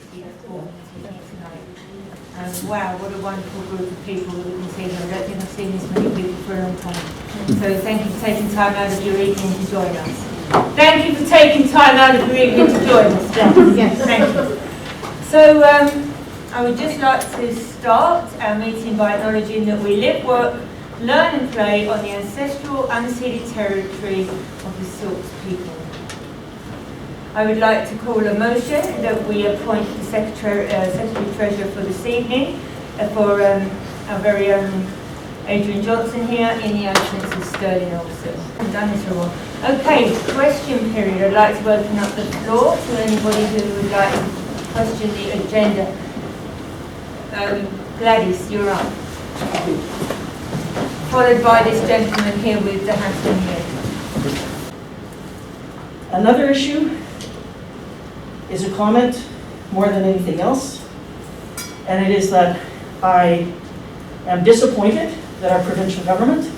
BC are talking to me tonight. Wow, what a wonderful group of people that we can see here. I don't think I've seen this many people for a long time. So thank you for taking time out of your evening to join us. Thank you for taking time out of your evening to join us. Yes, thank you. So I would just like to start our meeting by acknowledging that we live, work, learn and play on the ancestral, unceded territory of the Sauk people. I would like to call a motion that we appoint the Secretary Treasurer for this evening for our very own Adrian Johnson here in the absence of Sterling Olsen. I've done this for a while. Okay, question period. I'd like to open up the floor to anybody who would like to question the agenda. Gladys, you're up. Followed by this gentleman here with the handsome head. Another issue is a comment more than anything else, and it is that I am disappointed that our provincial government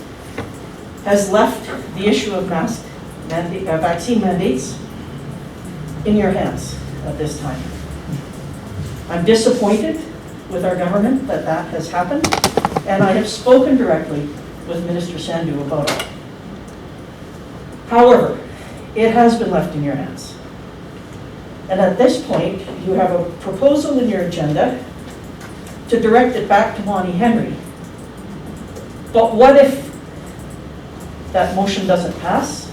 has left the issue of vaccine mandates in your hands at this time. I'm disappointed with our government that that has happened, and I have spoken directly with Minister Sandhu about it. However, it has been left in your hands. And at this point, you have a proposal in your agenda to direct it back to Bonnie Henry. But what if that motion doesn't pass?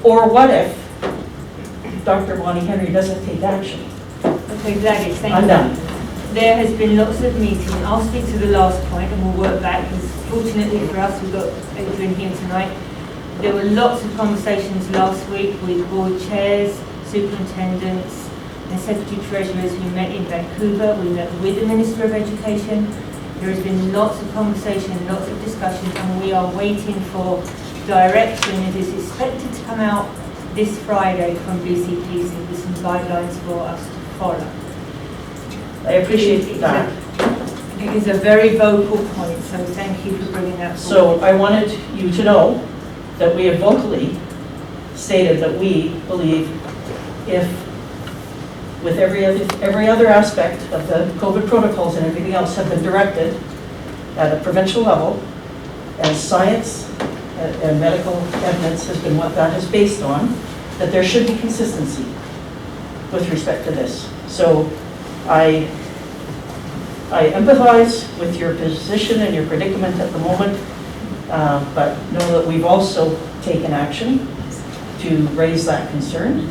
Or what if Dr. Bonnie Henry doesn't take action? Okay, Gladys, thank you. I'm done. There has been lots of meetings. I'll speak to the last point and we'll work back, because fortunately for us, we've got Adrian here tonight. There were lots of conversations last week with board chairs, superintendents, and secretary treasurers who met in Vancouver. We met with the Minister of Education. There has been lots of conversation, lots of discussion, and we are waiting for direction. It is expected to come out this Friday from BCPC with some guidelines for us to follow. I appreciate that. It is a very vocal point, so thank you for bringing that forward. So I wanted you to know that we have vocally stated that we believe if, with every other aspect of the COVID protocols and everything else have been directed at a provincial level, and science and medical evidence has been what that is based on, that there should be consistency with respect to this. So I empathize with your position and your predicament at the moment, but know that we've also taken action to raise that concern.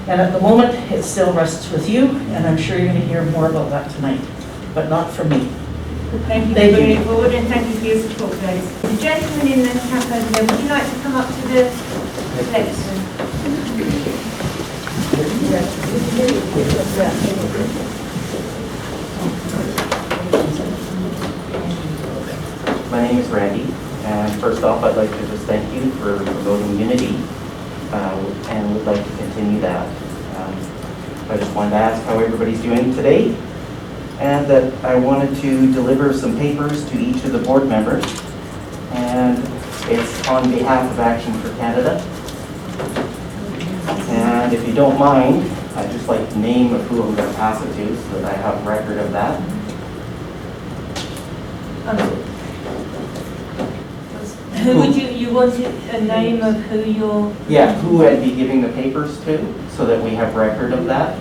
And at the moment, it still rests with you, and I'm sure you're going to hear more about that tonight, but not from me. Thank you for bringing it forward, and thank you for your support, guys. The gentleman in the cap over there, would you like to come up to the lectern? My name is Randy, and first off, I'd like to just thank you for promoting unity, and would like to continue that. I just wanted to ask how everybody's doing today, and that I wanted to deliver some papers to each of the board members, and it's on behalf of Action for Canada. And if you don't mind, I'd just like to name of who I'm going to pass it to so that I have record of that. Who would you wanted a name of who you're... Yeah, who I'd be giving the papers to, so that we have record of that.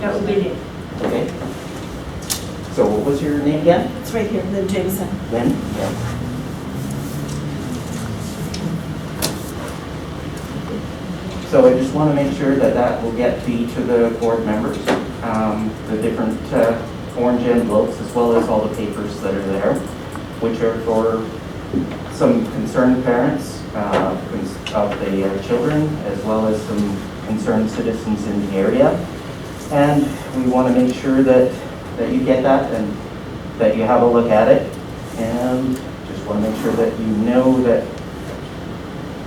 That would be it. Okay. So what was your name again? It's right here, Lynn Jameson. Lynn? Yeah. So I just want to make sure that that will get to each of the board members, the different orange envelopes, as well as all the papers that are there, which are for some concerned parents of the children, as well as some concerned citizens in the area. And we want to make sure that you get that and that you have a look at it. And just want to make sure that you know that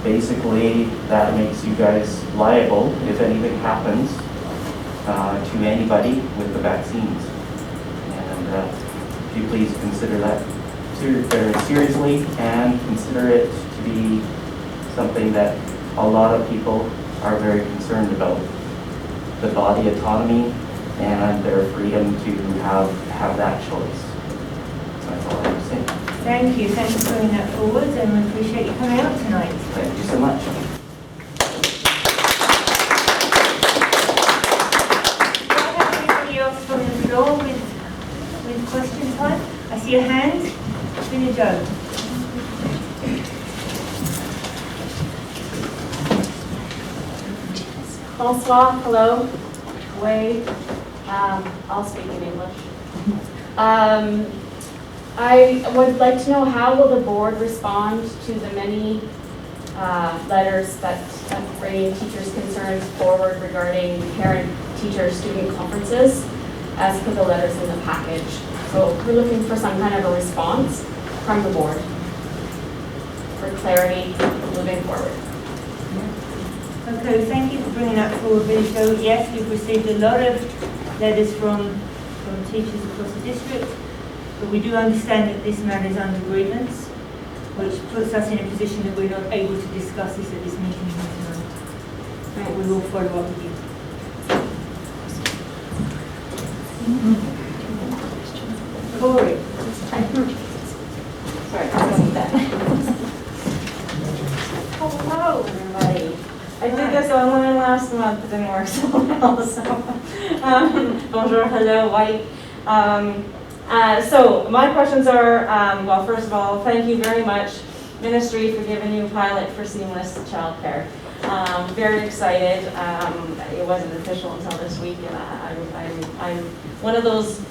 basically that makes you guys liable if anything happens to anybody with the vaccines. And if you please consider that very seriously and consider it to be something that a lot of people are very concerned about. the body autonomy and their freedom to have that choice. So that's all I have to say. Thank you. Thanks for bringing that forward, and we appreciate you coming out tonight. Thank you so much. Do I have anybody else from the floor with question time? I see a hand. Vinnie Joe. Bonsoir, hello, Wade. I'll speak in English. I would like to know, how will the board respond to the many letters that have bringing teachers' concerns forward regarding parent-teacher-student conferences, as per the letters in the package? So we're looking for some kind of a response from the board for clarity moving forward. Okay, thank you for bringing that forward, Vinnie Joe. Yes, we've received a lot of letters from teachers across the district, but we do understand that this matter is under grievance, which puts us in a position that we're not able to discuss this at this meeting tonight. But we will follow up with you. Corey. Sorry, I don't need that. Hello, everybody. I did this only last month, it didn't work so well, so. Bonjour, hello, white. So my questions are, well, first of all, thank you very much, Ministry, for giving you a pilot for seamless childcare. Very excited. It wasn't official until this week, and I'm one of those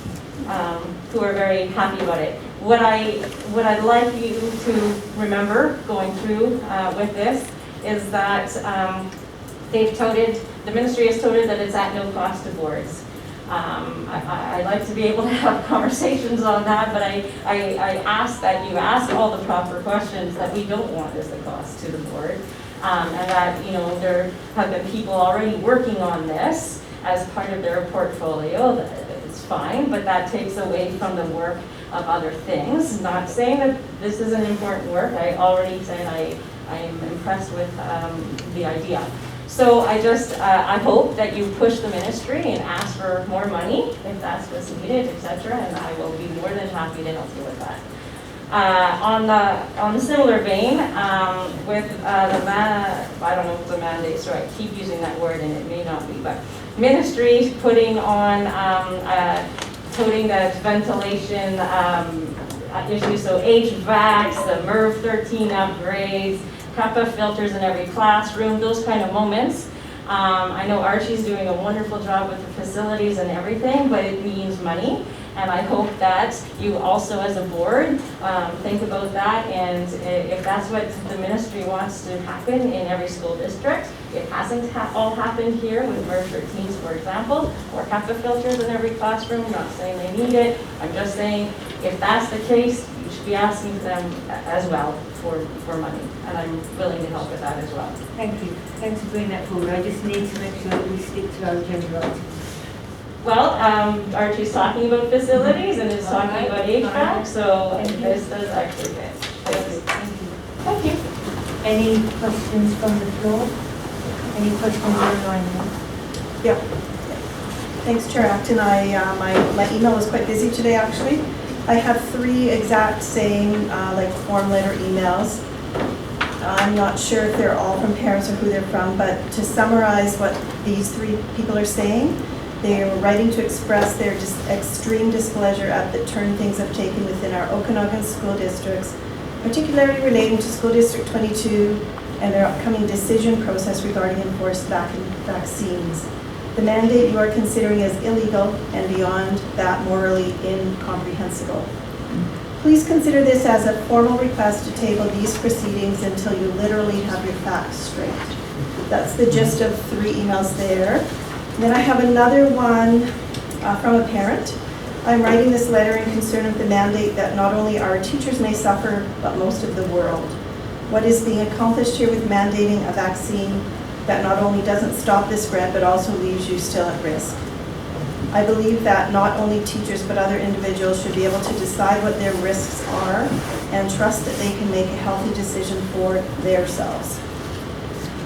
who are very happy about it. What I'd like you to remember going through with this is that the ministry has told that it's at no cost to boards. I like to be able to have conversations on that, but I ask that you ask all the proper questions that we don't want as the cost to the board. And that, there have been people already working on this as part of their portfolio. It's fine, but that takes away from the work of other things. Not saying that this isn't important work. I already said I am impressed with the idea. So I hope that you push the ministry and ask for more money if that's what's needed, etc. And I will be more than happy to help you with that. On the similar vein, with I don't know if it's a mandate, so I keep using that word and it may not be, but ministry putting on putting that ventilation issues, so HVACs, the MERV 13 upgrades, HEPA filters in every classroom, those kind of moments. I know Archie's doing a wonderful job with the facilities and everything, but it means money. And I hope that you also as a board think about that, and if that's what the ministry wants to happen in every school district. It hasn't all happened here with MERV 13s, for example, or HEPA filters in every classroom. I'm not saying they need it. I'm just saying if that's the case, you should be asking them as well for money. And I'm willing to help with that as well. Thank you. Thanks for bringing that forward. I just need to make sure that we stick to our agenda items. Well, Archie's talking about facilities and is talking about HVAC, so this does actually fit. Thank you. Any questions from the floor? Any questions online? Yeah. Thanks, Chair Acton. My email was quite busy today, actually. I have 3 exact same like form letter emails. I'm not sure if they're all from parents or who they're from, but to summarize what these 3 people are saying, they are writing to express their extreme displeasure at the turn things have taken within our Okanagan school districts, particularly relating to School District 22 and their upcoming decision process regarding enforced vaccines. The mandate you are considering is illegal and beyond that morally incomprehensible. Please consider this as a formal request to table these proceedings until you literally have your facts straight. That's the gist of 3 emails there. And then I have another one from a parent. I'm writing this letter in concern of the mandate that not only our teachers may suffer, but most of the world. What is being accomplished here with mandating a vaccine that not only doesn't stop the spread, but also leaves you still at risk? I believe that not only teachers, but other individuals should be able to decide what their risks are and trust that they can make a healthy decision for themselves.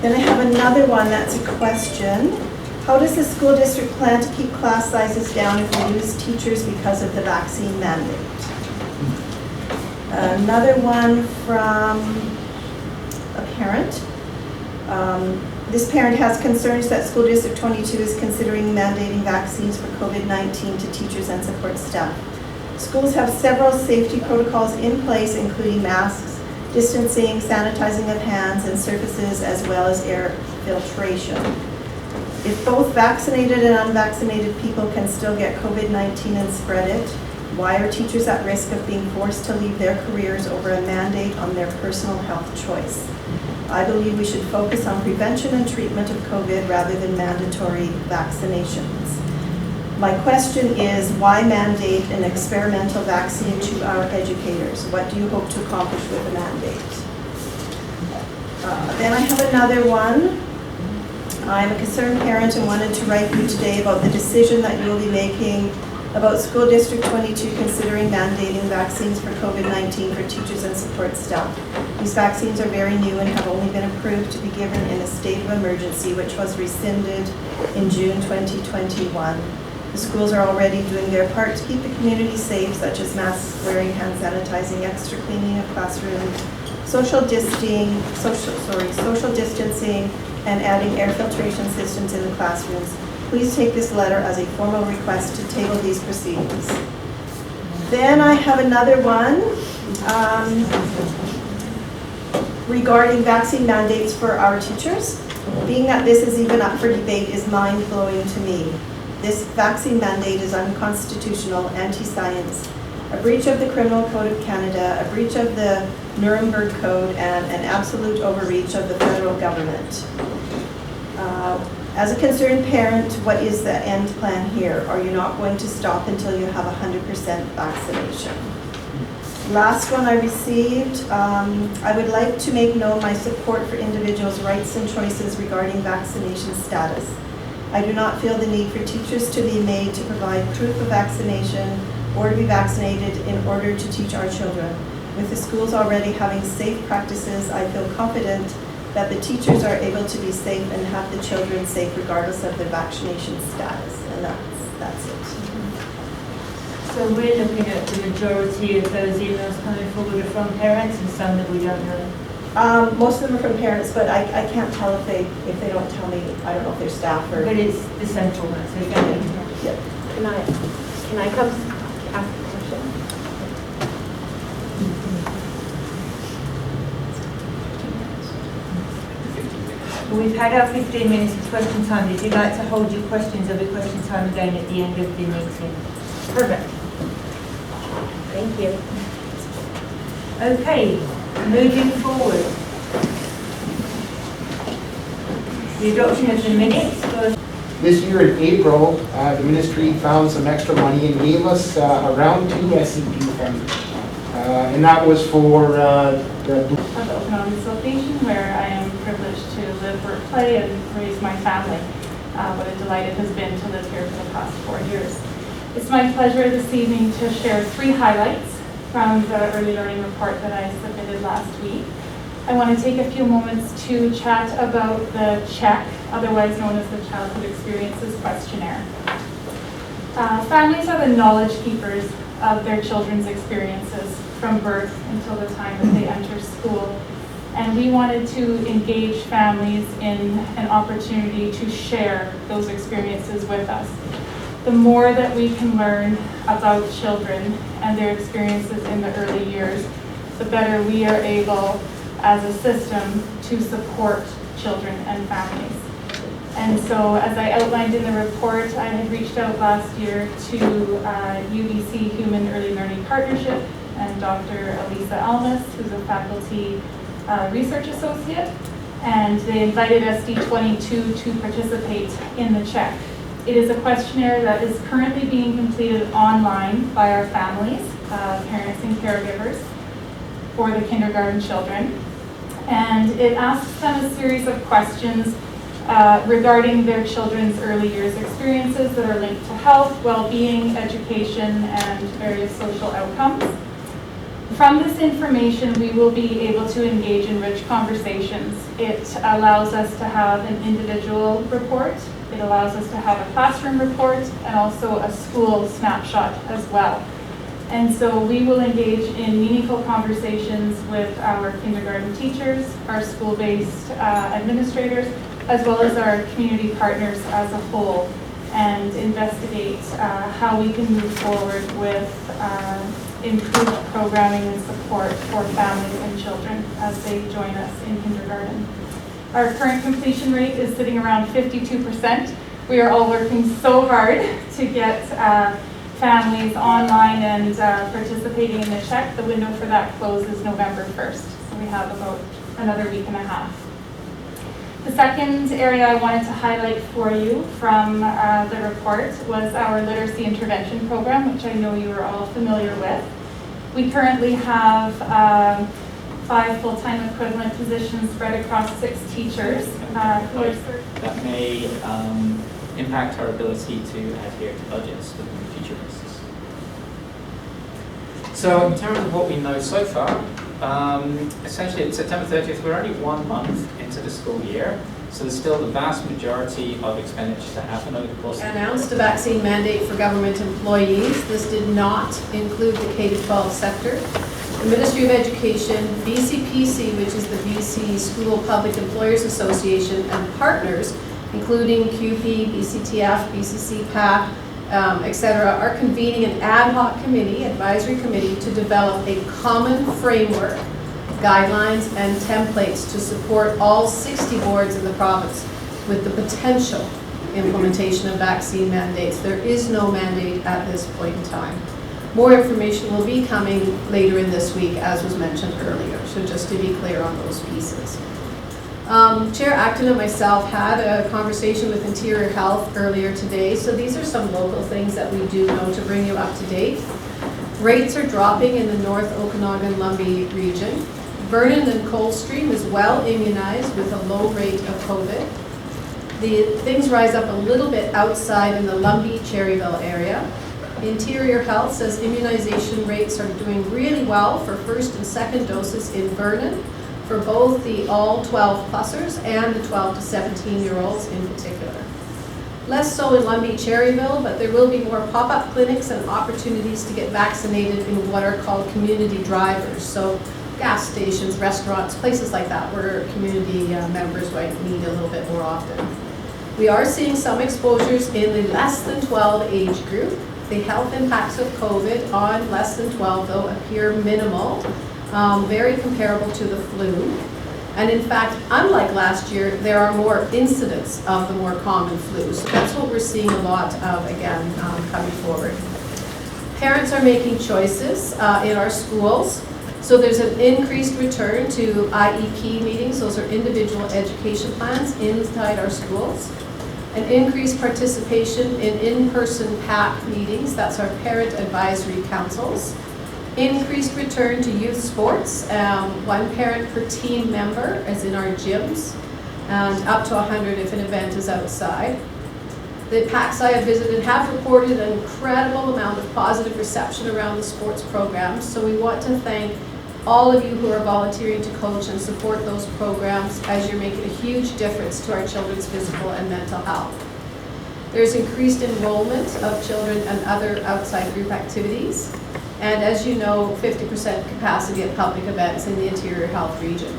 Then I have another one that's a question. How does the school district plan to keep class sizes down if we lose teachers because of the vaccine mandate? Another one from a parent. This parent has concerns that School District 22 is considering mandating vaccines for COVID-19 to teachers and support staff. Schools have several safety protocols in place, including masks, distancing, sanitizing of hands and surfaces, as well as air filtration. If both vaccinated and unvaccinated people can still get COVID-19 and spread it, why are teachers at risk of being forced to leave their careers over a mandate on their personal health choice? I believe we should focus on prevention and treatment of COVID rather than mandatory vaccinations. My question is, why mandate an experimental vaccine to our educators? What do you hope to accomplish with the mandate? Then I have another one. I'm a concerned parent and wanted to write you today about the decision that you will be making about School District 22 considering mandating vaccines for COVID-19 for teachers and support staff. These vaccines are very new and have only been approved to be given in a state of emergency, which was rescinded in June 2021. The schools are already doing their part to keep the community safe, such as mask wearing, hand sanitizing, extra cleaning of classrooms, social distancing, and adding air filtration systems in the classrooms. Please take this letter as a formal request to table these proceedings. Then I have another one regarding vaccine mandates for our teachers. Being that this is even up for debate is mind-blowing to me. This vaccine mandate is unconstitutional, anti-science, a breach of the Criminal Code of Canada, a breach of the Nuremberg Code, and an absolute overreach of the federal government. As a concerned parent, what is the end plan here? Are you not going to stop until you have 100% vaccination? Last one I received, I would like to make known my support for individuals' rights and choices regarding vaccination status. I do not feel the need for teachers to be made to provide proof of vaccination or to be vaccinated in order to teach our children. With the schools already having safe practices, I feel confident that the teachers are able to be safe and have the children safe regardless of their vaccination status. And that's it. So we're looking at the majority of those emails coming forward are from parents and some that we don't know. Most of them are from parents, but I can't tell if they don't tell me. I don't know if they're staff or. But it's the central one, so Yep. Can I come ask a question? we've had our 15 minutes of question time. If you'd like to hold your questions, there'll be question time again at the end of the meeting. Perfect. Thank you. Okay, moving forward. The adoption of the minutes for This year in April, the ministry found some extra money and gave us around 2 SCP funds. And that was for the Of the Okanagan Association, where I am privileged to live, work, play, and raise my family. What a delight it has been to live here for the past 4 years. It's my pleasure this evening to share 3 highlights from the early learning report that I submitted last week. I want to take a few moments to chat about the CHEC, otherwise known as the Childhood Experiences Questionnaire. Families are the knowledge keepers of their children's experiences from birth until the time that they enter school. And we wanted to engage families in an opportunity to share those experiences with us. The more that we can learn about children and their experiences in the early years, the better we are able as a system to support children and families. And so, as I outlined in the report, I had reached out last year to UBC Human Early Learning Partnership and Dr. Elisa Almas, who's a faculty research associate, and they invited SD-22 to participate in the CHEC. It is a questionnaire that is currently being completed online by our families, parents and caregivers, for the kindergarten children. And it asks them a series of questions regarding their children's early years experiences that are linked to health, well-being, education, and various social outcomes. From this information, we will be able to engage in rich conversations. It allows us to have an individual report. It allows us to have a classroom report and also a school snapshot as well. And so we will engage in meaningful conversations with our kindergarten teachers, our school-based administrators, as well as our community partners as a whole, and investigate how we can move forward with improved programming and support for families and children as they join us in kindergarten. Our current completion rate is sitting around 52%. We are all working so hard to get families online and participating in the check. The window for that closes November 1st, so we have about another week and a half. The second area I wanted to highlight for you from the report was our literacy intervention program, which I know you are all familiar with. We currently have 5 full-time equivalent positions spread across 6 teachers. That may impact our ability to adhere to budgets on a future basis. So in terms of what we know so far, essentially at September 30th, we're only 1 month into the school year, so there's still the vast majority of expenditure to happen over the course of the year. Announced a vaccine mandate for government employees. This did not include the K-12 sector. The Ministry of Education, BCPC, which is the BC School Public Employers Association, and partners, including QP, BCTF, BCC, PAC, etc., are convening an ad hoc committee, advisory committee, to develop a common framework, guidelines, and templates to support all 60 boards in the province with the potential implementation of vaccine mandates. There is no mandate at this point in time. More information will be coming later in this week, as was mentioned earlier, so just to be clear on those pieces. Chair Acton and myself had a conversation with Interior Health earlier today, so these are some local things that we do know to bring you up to date. Rates are dropping in the North Okanagan-Lumbee region. Vernon and Coldstream is well immunized with a low rate of COVID. Things rise up a little bit outside in the Lumbee-Cherryville area. Interior Health says immunization rates are doing really well for first and second doses in Vernon, for both the all 12-plussers and the 12 to 17-year-olds in particular. Less so in Lumbee-Cherryville, but there will be more pop-up clinics and opportunities to get vaccinated in what are called community drivers. So gas stations, restaurants, places like that where community members might meet a little bit more often. We are seeing some exposures in the less than 12 age group. The health impacts of COVID on less than 12, though, appear minimal, very comparable to the flu. And in fact, unlike last year, there are more incidents of the more common flu. So that's what we're seeing a lot of, again, coming forward. Parents are making choices in our schools. So there's an increased return to IEP meetings. Those are individual education plans inside our schools. An increased participation in in-person PAC meetings, that's our parent advisory councils. Increased return to youth sports, 1 parent per team member as in our gyms, and up to 100 if an event is outside. The PACs I have visited have reported an incredible amount of positive reception around the sports programs, so we want to thank all of you who are volunteering to coach and support those programs as you're making a huge difference to our children's physical and mental health. There's increased enrollment of children and other outside group activities. And as you know, 50% capacity at public events in the Interior Health region.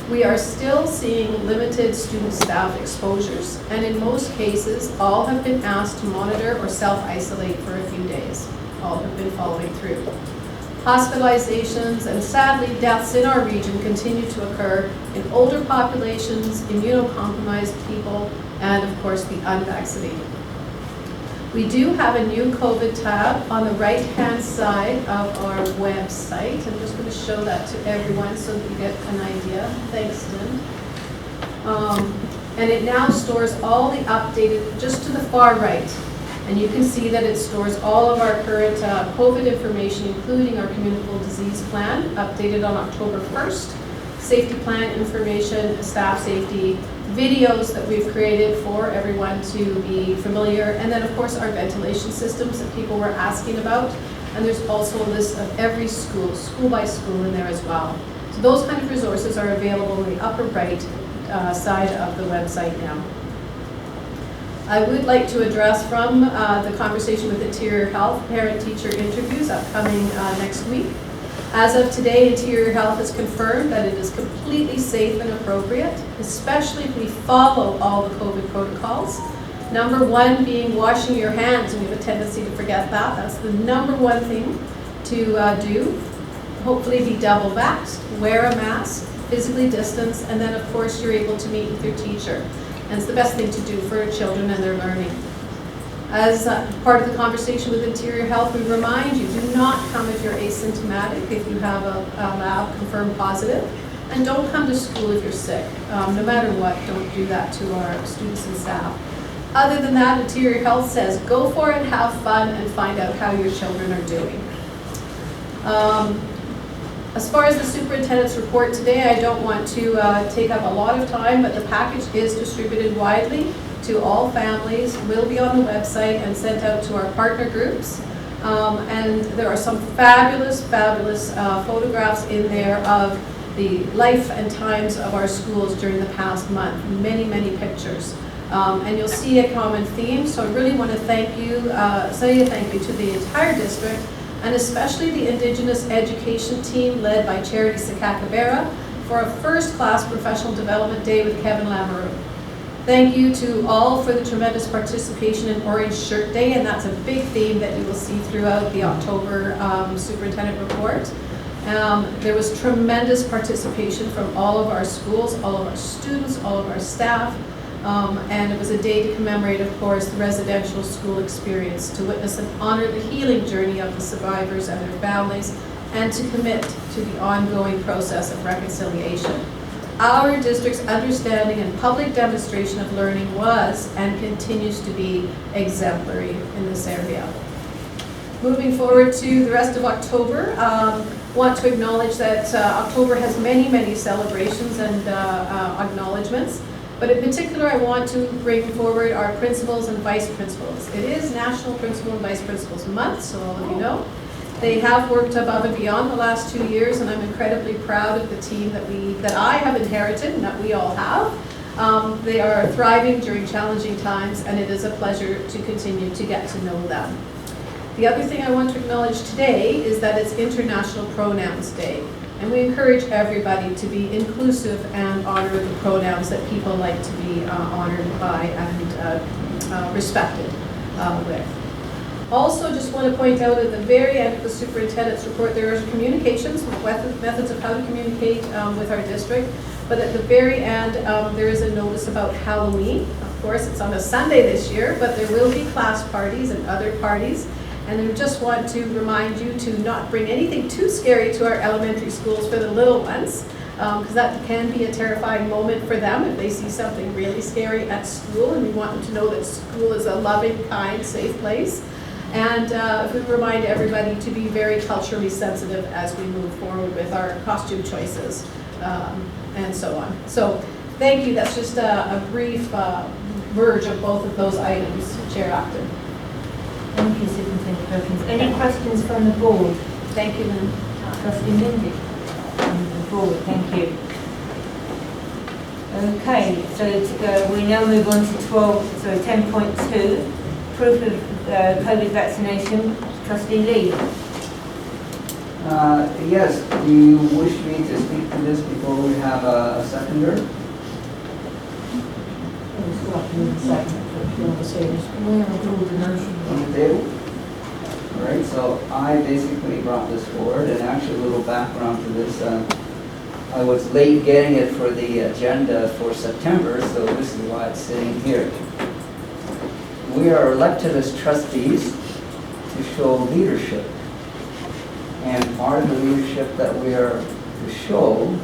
We are still seeing limited student staff exposures, and in most cases, all have been asked to monitor or self-isolate for a few days. All have been following through. Hospitalizations and sadly deaths in our region continue to occur in older populations, immunocompromised people, and of course the unvaccinated. We do have a new COVID tab on the right-hand side of our website. I'm just going to show that to everyone so that you get an idea. Thanks, Lynn. And it now stores all the updated, just to the far right. And you can see that it stores all of our current COVID information, including our communicable disease plan, updated on October 1st, safety plan information, staff safety, videos that we've created for everyone to be familiar, and then of course our ventilation systems that people were asking about. And there's also a list of every school, school by school in there as well. So those kind of resources are available in the upper right side of the website now. I would like to address from the conversation with Interior Health, parent-teacher interviews upcoming next week. As of today, Interior Health has confirmed that it is completely safe and appropriate, especially if we follow all the COVID protocols. Number one being washing your hands, and we have a tendency to forget that. That's the number one thing to do. Hopefully be double vaxxed, wear a mask, physically distance, and then of course you're able to meet with your teacher. And it's the best thing to do for children and their learning. As part of the conversation with Interior Health, we remind you, do not come if you're asymptomatic, if you have a lab confirmed positive, and don't come to school if you're sick. No matter what, don't do that to our students and staff. Other than that, Interior Health says, go for it, have fun, and find out how your children are doing. As far as the superintendent's report today, I don't want to take up a lot of time, but the package is distributed widely to all families, will be on the website and sent out to our partner groups. And there are some fabulous, fabulous photographs in there of the life and times of our schools during the past month. Many, many pictures. And you'll see a common theme, so I really want to thank you, say a thank you to the entire district, and especially the Indigenous Education team led by Charity Sakakabera for a first-class professional development day with Kevin Lamoureux. Thank you to all for the tremendous participation in Orange Shirt Day, and that's a big theme that you will see throughout the October Superintendent Report. There was tremendous participation from all of our schools, all of our students, all of our staff, and it was a day to commemorate, of course, the residential school experience, to witness and honor the healing journey of the survivors and their families, and to commit to the ongoing process of reconciliation. Our district's understanding and public demonstration of learning was and continues to be exemplary in this area. Moving forward to the rest of October, want to acknowledge that October has many, many celebrations and acknowledgements. But in particular, I want to bring forward our principals and vice principals. It is National Principal and Vice Principals Month, so all of you know. They have worked above and beyond the last 2 years, and I'm incredibly proud of the team that I have inherited and that we all have. They are thriving during challenging times, and it is a pleasure to continue to get to know them. The other thing I want to acknowledge today is that it's International Pronouns Day. And we encourage everybody to be inclusive and honor the pronouns that people like to be honored by and respected with. Also, just want to point out at the very end of the superintendent's report, there are communications, methods of how to communicate with our district. But at the very end, there is a notice about Halloween. Of course, it's on a Sunday this year, but there will be class parties and other parties. And I just want to remind you to not bring anything too scary to our elementary schools for the little ones, because that can be a terrifying moment for them if they see something really scary at school, and we want them to know that school is a loving, kind, safe place. And we remind everybody to be very culturally sensitive as we move forward with our costume choices and so on. So thank you. That's just a brief verge of both of those items, Chair Acton. Thank you, Superintendent Perkins. Any questions from the board? Thank you, Lynn. Trustee Lindy? From the board, thank you. Okay, so we now move on to 10.2, proof of COVID vaccination. Trustee Lee? Yes, do you wish me to speak to this before we have a seconder? On the table? All right, so I basically brought this forward, and actually a little background to this. I was late getting it for the agenda for September, so this is why it's sitting here. We are elected as trustees to show leadership. And part of the leadership that we are to show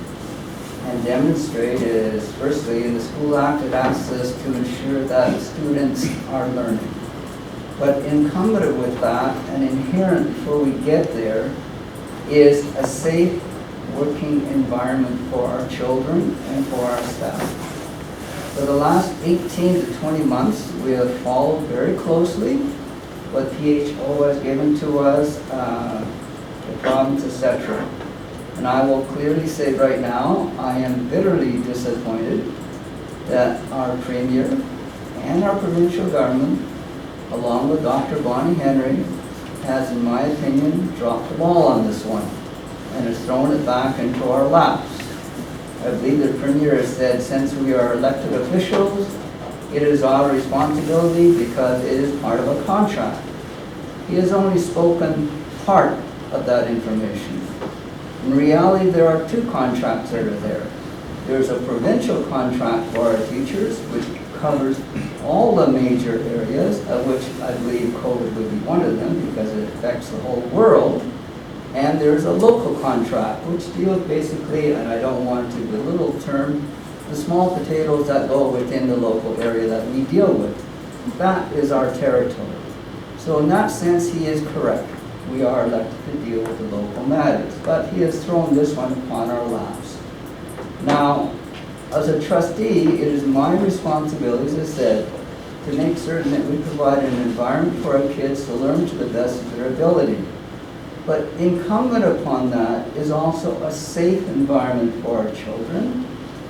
and demonstrate is, firstly, in the School Act, it asks us to ensure that students are learning. But incumbent with that, and inherent before we get there, is a safe working environment for our children and for our staff. For the last 18 to 20 months, we have followed very closely what PHO has given to us, the province, etc. And I will clearly say right now, I am bitterly disappointed that our Premier and our provincial government, along with Dr. Bonnie Henry, has, in my opinion, dropped the ball on this one and has thrown it back into our laps. I believe the Premier has said, since we are elected officials, it is our responsibility because it is part of a contract. He has only spoken part of that information. In reality, there are two contracts that are there. There's a provincial contract for our teachers, which covers all the major areas, of which I believe COVID would be one of them because it affects the whole world. And there's a local contract, which deals basically, and I don't want to belittle the term, the small potatoes that go within the local area that we deal with. That is our territory. So in that sense, he is correct. We are elected to deal with the local matters, but he has thrown this one upon our laps. Now, as a trustee, it is my responsibility, as I said, to make certain that we provide an environment for our kids to learn to the best of their ability. But incumbent upon that is also a safe environment for our children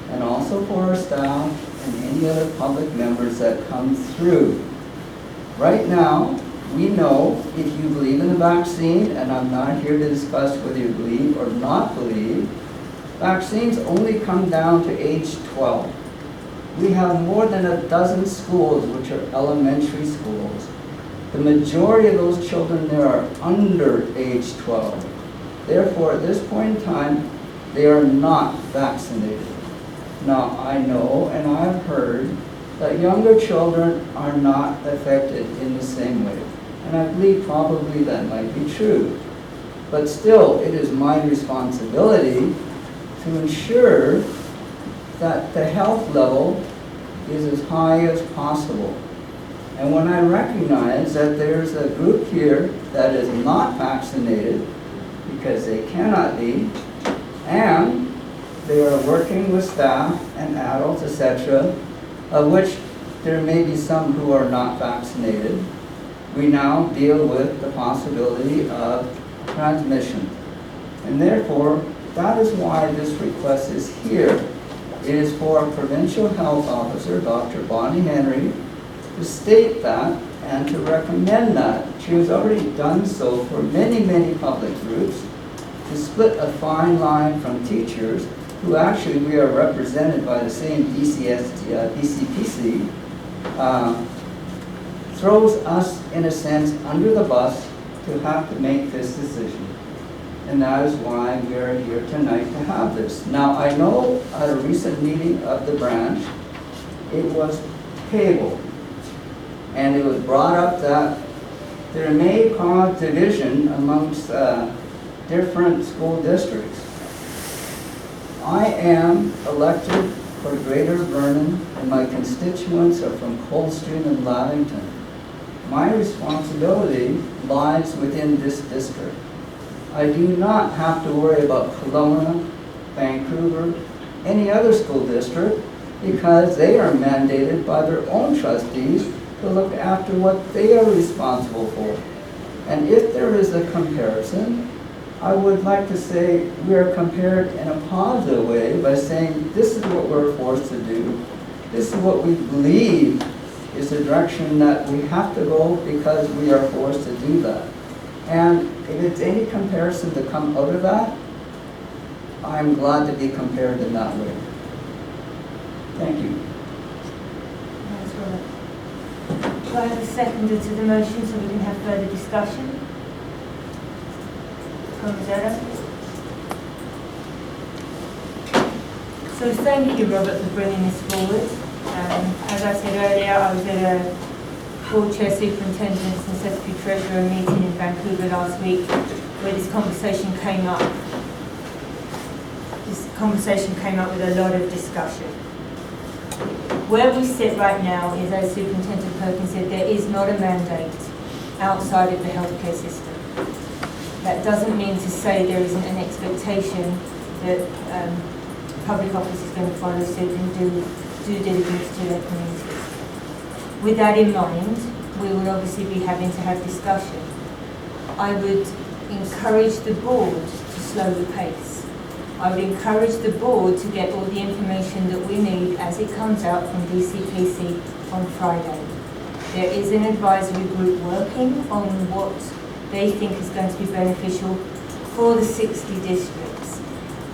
and also for our staff and any other public members that come through. Right now, we know if you believe in the vaccine, and I'm not here to discuss whether you believe or not believe, vaccines only come down to age 12. We have more than a dozen schools which are elementary schools. The majority of those children there are under age 12. Therefore, at this point in time, they are not vaccinated. Now, I know and I've heard that younger children are not affected in the same way. And I believe probably that might be true. But still, it is my responsibility to ensure that the health level is as high as possible. And when I recognize that there's a group here that is not vaccinated because they cannot be, and they are working with staff and adults, etc., of which there may be some who are not vaccinated, we now deal with the possibility of transmission. And therefore, that is why this request is here. It is for our Provincial Health Officer, Dr. Bonnie Henry, to state that and to recommend that. She has already done so for many, many public groups, to split a fine line from teachers, who actually we are represented by the same BCPC, throws us, in a sense, under the bus to have to make this decision. And that is why we are here tonight to have this. Now, I know at a recent meeting of the branch, it was tabled. And it was brought up that there may cause division amongst different school districts. I am elected for Greater Vernon, and my constituents are from Coldstream and Lavington. My responsibility lies within this district. I do not have to worry about Kelowna, Vancouver, any other school district, because they are mandated by their own trustees to look after what they are responsible for. And if there is a comparison, I would like to say we are compared in a positive way by saying this is what we're forced to do. This is what we believe is the direction that we have to go because we are forced to do that. And if it's any comparison to come out of that, I'm glad to be compared in that way. Thank you. Thanks, Robert. Do I have a seconder to the motion so we can have further discussion? So thank you, Robert, for bringing this forward. As I said earlier, I was at a board chair, superintendents and secretary treasurer meeting in Vancouver last week where this conversation came up. This conversation came up with a lot of discussion. Where we sit right now is, as Superintendent Perkins said, there is not a mandate outside of the healthcare system. That doesn't mean to say there isn't an expectation that public office is going to follow suit and do due diligence to their communities. With that in mind, we will obviously be having to have discussion. I would encourage the board to slow the pace. I would encourage the board to get all the information that we need as it comes out from DCPC on Friday. There is an advisory group working on what they think is going to be beneficial for the 60 districts.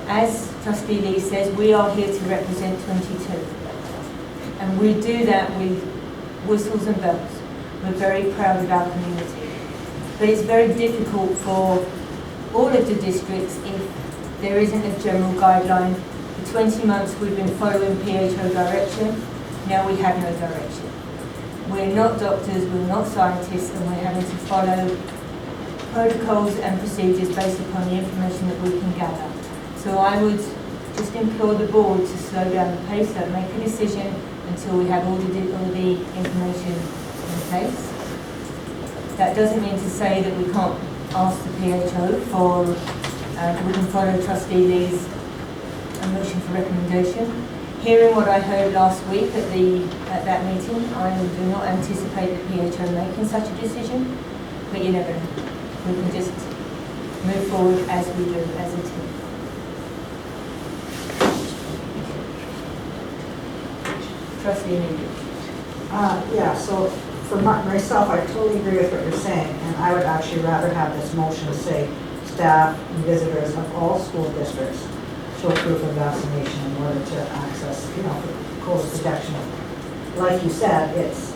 As Trustee Lee says, we are here to represent 22. And we do that with whistles and bells. We're very proud of our community. But it's very difficult for all of the districts if there isn't a general guideline. For 20 months we've been following PHO direction, now we have no direction. We're not doctors, we're not scientists, and we're having to follow protocols and procedures based upon the information that we can gather. So I would just implore the board to slow down the pace, don't make a decision until we have all the information in place. That doesn't mean to say that we can't ask the PHO for, we can follow Trustee Lee's motion for recommendation. Hearing what I heard last week at that meeting, I do not anticipate the PHO making such a decision, but you never know. We can just move forward as we do as a team. Trustee Lee. Yeah, so for myself, I totally agree with what you're saying, and I would actually rather have this motion say staff and visitors of all school districts show proof of vaccination in order to access, for COVID protection. Like you said, it's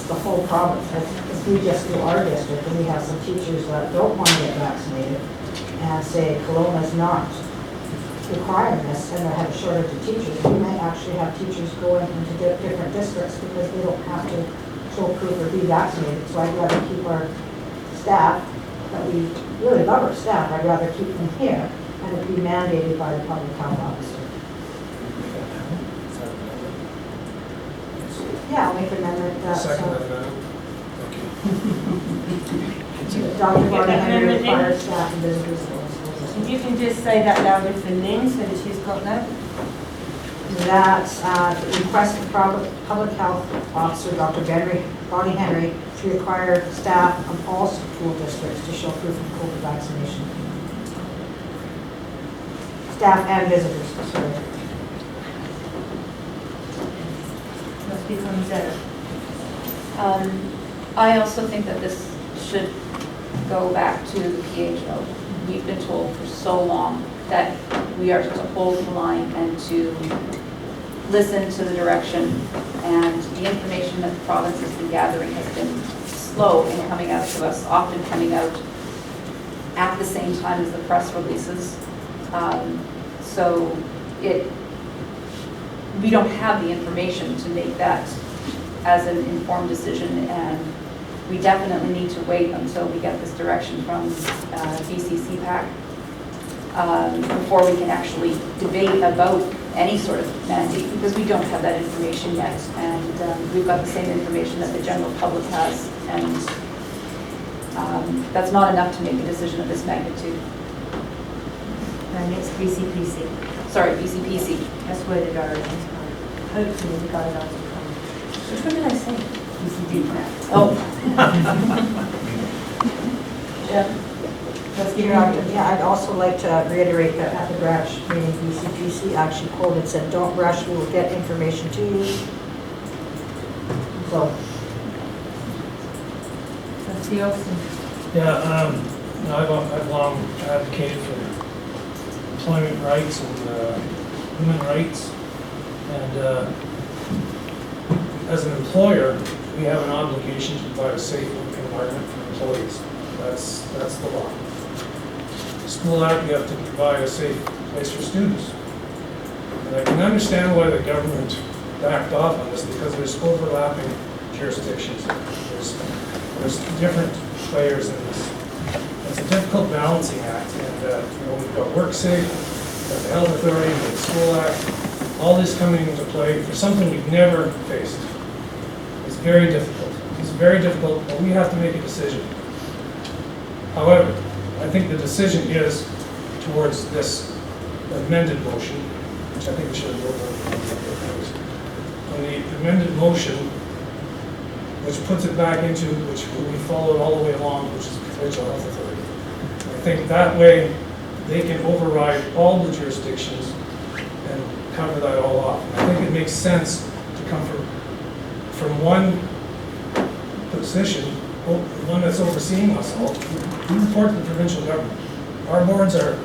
the whole province. If we just do our district and we have some teachers that don't want to get vaccinated and say Kelowna's not requiring this and they have a shortage of teachers, we may actually have teachers going into different districts because they don't have to show proof or be vaccinated. So I'd rather keep our staff, that we really love our staff, I'd rather keep them here and it be mandated by the public health officer. Yeah, I'll make an amendment that. Second so- amendment. Dr. Barney Henry requires staff and visitors of all schools. If you can just say that louder for Lynn so that she's got that. That's the request of public health officer, Dr. Barney Henry, to require staff of all school districts to show proof of COVID vaccination. Staff and visitors, sorry. Must become zero. I also think that this should go back to the PHO. We've been told for so long that we are to hold the line and to listen to the direction, and the information that the province has been gathering has been slow in coming out to us, often coming out at the same time as the press releases. So we don't have the information to make that as an informed decision, and we definitely need to wait until we get this direction from BC CPAC before we can actually debate about any sort of mandate, because we don't have that information yet, and we've got the same information that the general public has, and that's not enough to make a decision of this magnitude. And it's BCPC. Sorry, BCPC. That's where the guidelines come. Hopefully the guidelines will come. Which one did I say? BCD. Oh. Yeah, I'd also like to reiterate that at the branch meeting, BCPC actually quoted, said, "Don't rush, we will get information to you." So. Trustee Olson. Yeah, I've long advocated for employment rights and human rights, and as an employer, we have an obligation to provide a safe work environment for employees. That's the law. School Act, we have to provide a safe place for students. And I can understand why the government backed off on this, because there's overlapping jurisdictions. There's different players in this. It's a difficult balancing act, and we've got WorkSafe, we've got the Health Authority, we've got the School Act, all this coming into play for something we've never faced. It's very difficult. It's very difficult, but we have to make a decision. However, I think the decision is towards this amended motion, which I think we should have voted on. On the amended motion, which puts it back into, which we followed all the way along, which is the Provincial Health Authority. I think that way they can override all the jurisdictions and cover that all off. And I think it makes sense to come from one position, one that's overseeing us all. We report to the provincial government. Our boards are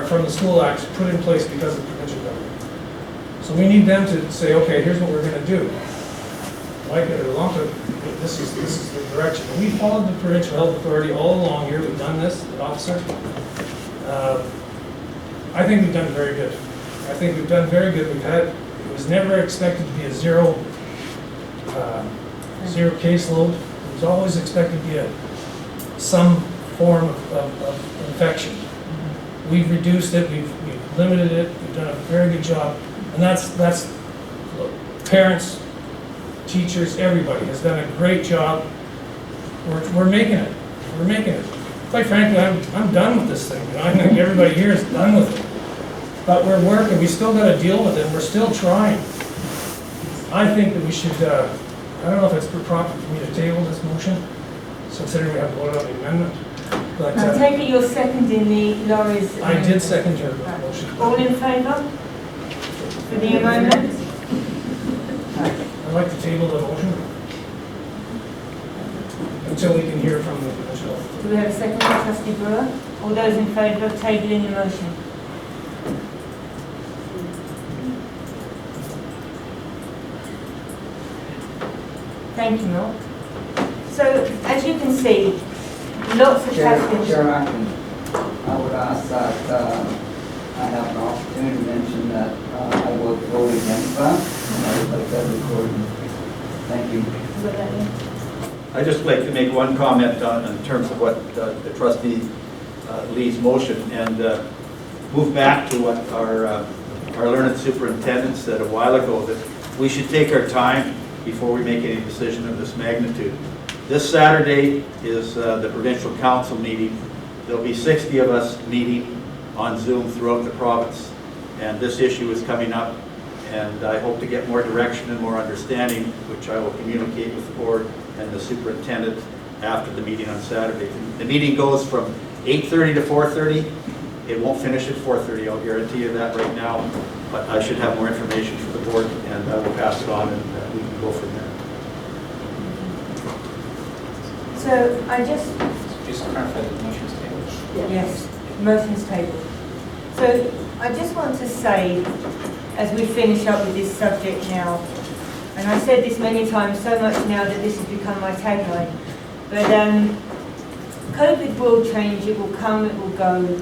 from the School Act put in place because of the provincial government. So we need them to say, okay, here's what we're going to do. Like it or lump it, this is the direction. And we followed the Provincial Health Authority all along here. We've done this, the officer. I think we've done very good. I think we've done very good. It was never expected to be a zero caseload. It was always expected to be some form of infection. We've reduced it, we've limited it, we've done a very good job. And that's look, parents, teachers, everybody has done a great job. We're making it. We're making it. Quite frankly, I'm done with this thing. I think everybody here is done with it. But we're working. We still got to deal with it. We're still trying. I think that we should. I don't know if it's proper for me to table this motion, considering we have voted on the amendment. But I take it you're seconding Laurie's. I did second your motion. All in favour for the amendment? I'd like to table the motion until we can hear from the provincial. Do we have a second, Trustee Brewer? All those in favour of tabling the motion? Thank you, Mark. So, as you can see, lots of passengers. Chair Acton, I would ask that I have an opportunity to mention that I will vote against that, and I would like that recorded. Thank you. I'd just like to make one comment in terms of what the trustee Lee's motion, and move back to what our learned superintendent said a while ago, that we should take our time before we make any decision of this magnitude. This Saturday is the provincial council meeting. There'll be 60 of us meeting on Zoom throughout the province, and this issue is coming up, and I hope to get more direction and more understanding, which I will communicate with the board and the superintendent after the meeting on Saturday. The meeting goes from 8:30 to 4:30. It won't finish at 4:30, I'll guarantee you that right now, but I should have more information for the board, and I will pass it on, and we can go from there. So, I just clarify that the motion's tabled. Yes, motion's tabled. So I just want to say, as we finish up with this subject now, and I've said this many times, so much now that this has become my tagline, but COVID will change, it will come, it will go,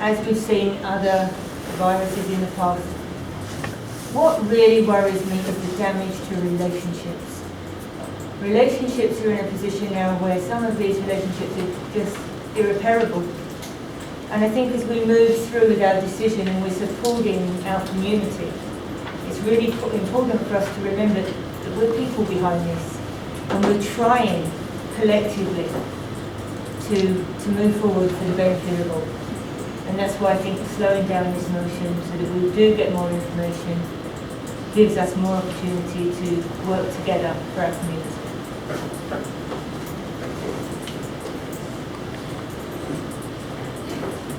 as we've seen other viruses in the past. What really worries me is the damage to relationships. Relationships are in a position now where some of these relationships are just irreparable. And I think as we move through with our decision and we're supporting our community, it's really important for us to remember that we're people behind this, and we're trying collectively to move forward for the benefit of all. And that's why I think slowing down this motion so that we do get more information gives us more opportunity to work together for our community.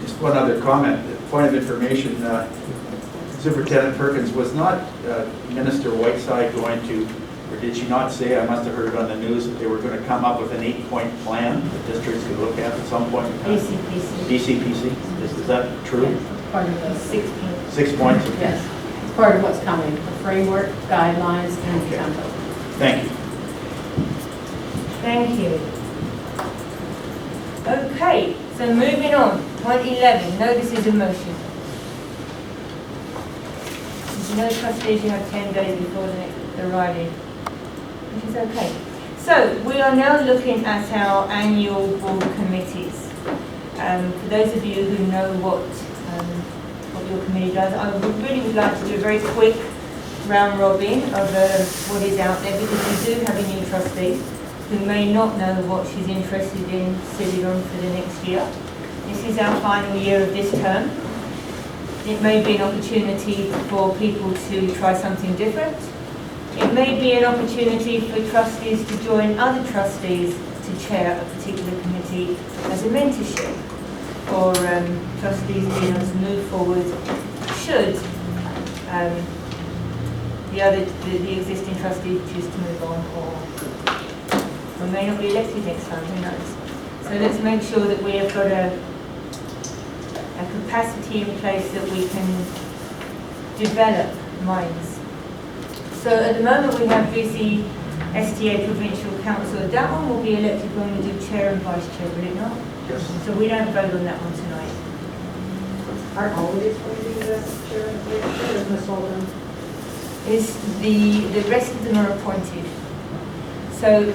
Just one other comment, point of information, Superintendent Perkins, was not Minister Whiteside going to, or did she not say, I must have heard it on the news, that they were going to come up with an 8-point plan that districts could look at some point in time? BCPC. Is that true? Yes, part of the 6 points. 6 points? Yes, it's part of what's coming, the framework, guidelines, and the template. Thank you. Thank you. Okay, so moving on, point 11, notices of motion. As you know, trustees, you have 10 days before the write-in, which is okay. So, we are now looking at our annual board committees. For those of you who know what your committee does, I really would like to do a very quick round robin of what is out there, because we do have a new trustee who may not know what she's interested in sitting on for the next year. This is our final year of this term. It may be an opportunity for people to try something different, It may be an opportunity for trustees to join other trustees to chair a particular committee as a mentorship, or trustees being able to move forward should the existing trustee choose to move on, or may not be elected next time, who knows. So let's make sure that we have got a capacity in place that we can develop minds. So at the moment we have BC STA Provincial Council. That one will be elected when we do chair and vice chair, will it not? Yes. So we don't vote on that one tonight. Are all of these going to be the chair and vice chair, or Ms. Holden? The rest of them are appointed. So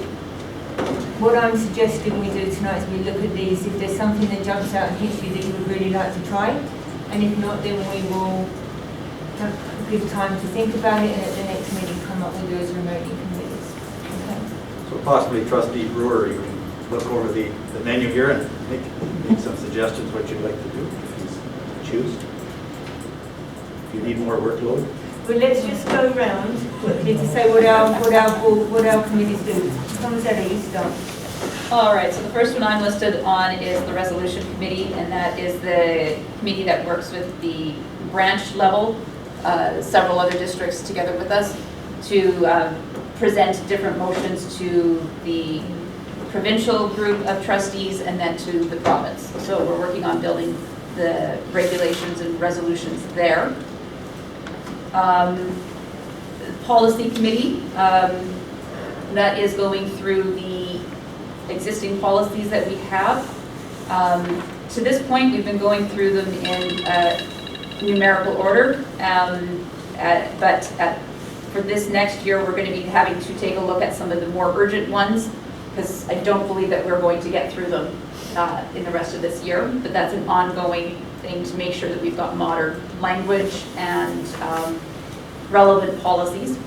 what I'm suggesting we do tonight is we look at these. If there's something that jumps out and hits you that you would really like to try, and if not, then we will give time to think about it, and at the next meeting come up with those remaining committees. Okay. So possibly Trustee Brewer, you can look over the menu here and make some suggestions what you'd like to do, if you choose. If you need more workload. Well, let's just go round quickly to say what our committees do. Thomasella, you start. All right, so the first one I'm listed on is the resolution committee, and that is the committee that works with the branch level, several other districts together with us, to present different motions to the provincial group of trustees and then to the province. So we're working on building the regulations and resolutions there. Policy committee, that is going through the existing policies that we have. To this point, we've been going through them in numerical order, but for this next year, we're going to be having to take a look at some of the more urgent ones, because I don't believe that we're going to get through them in the rest of this year, but that's an ongoing thing to make sure that we've got modern language and relevant policies.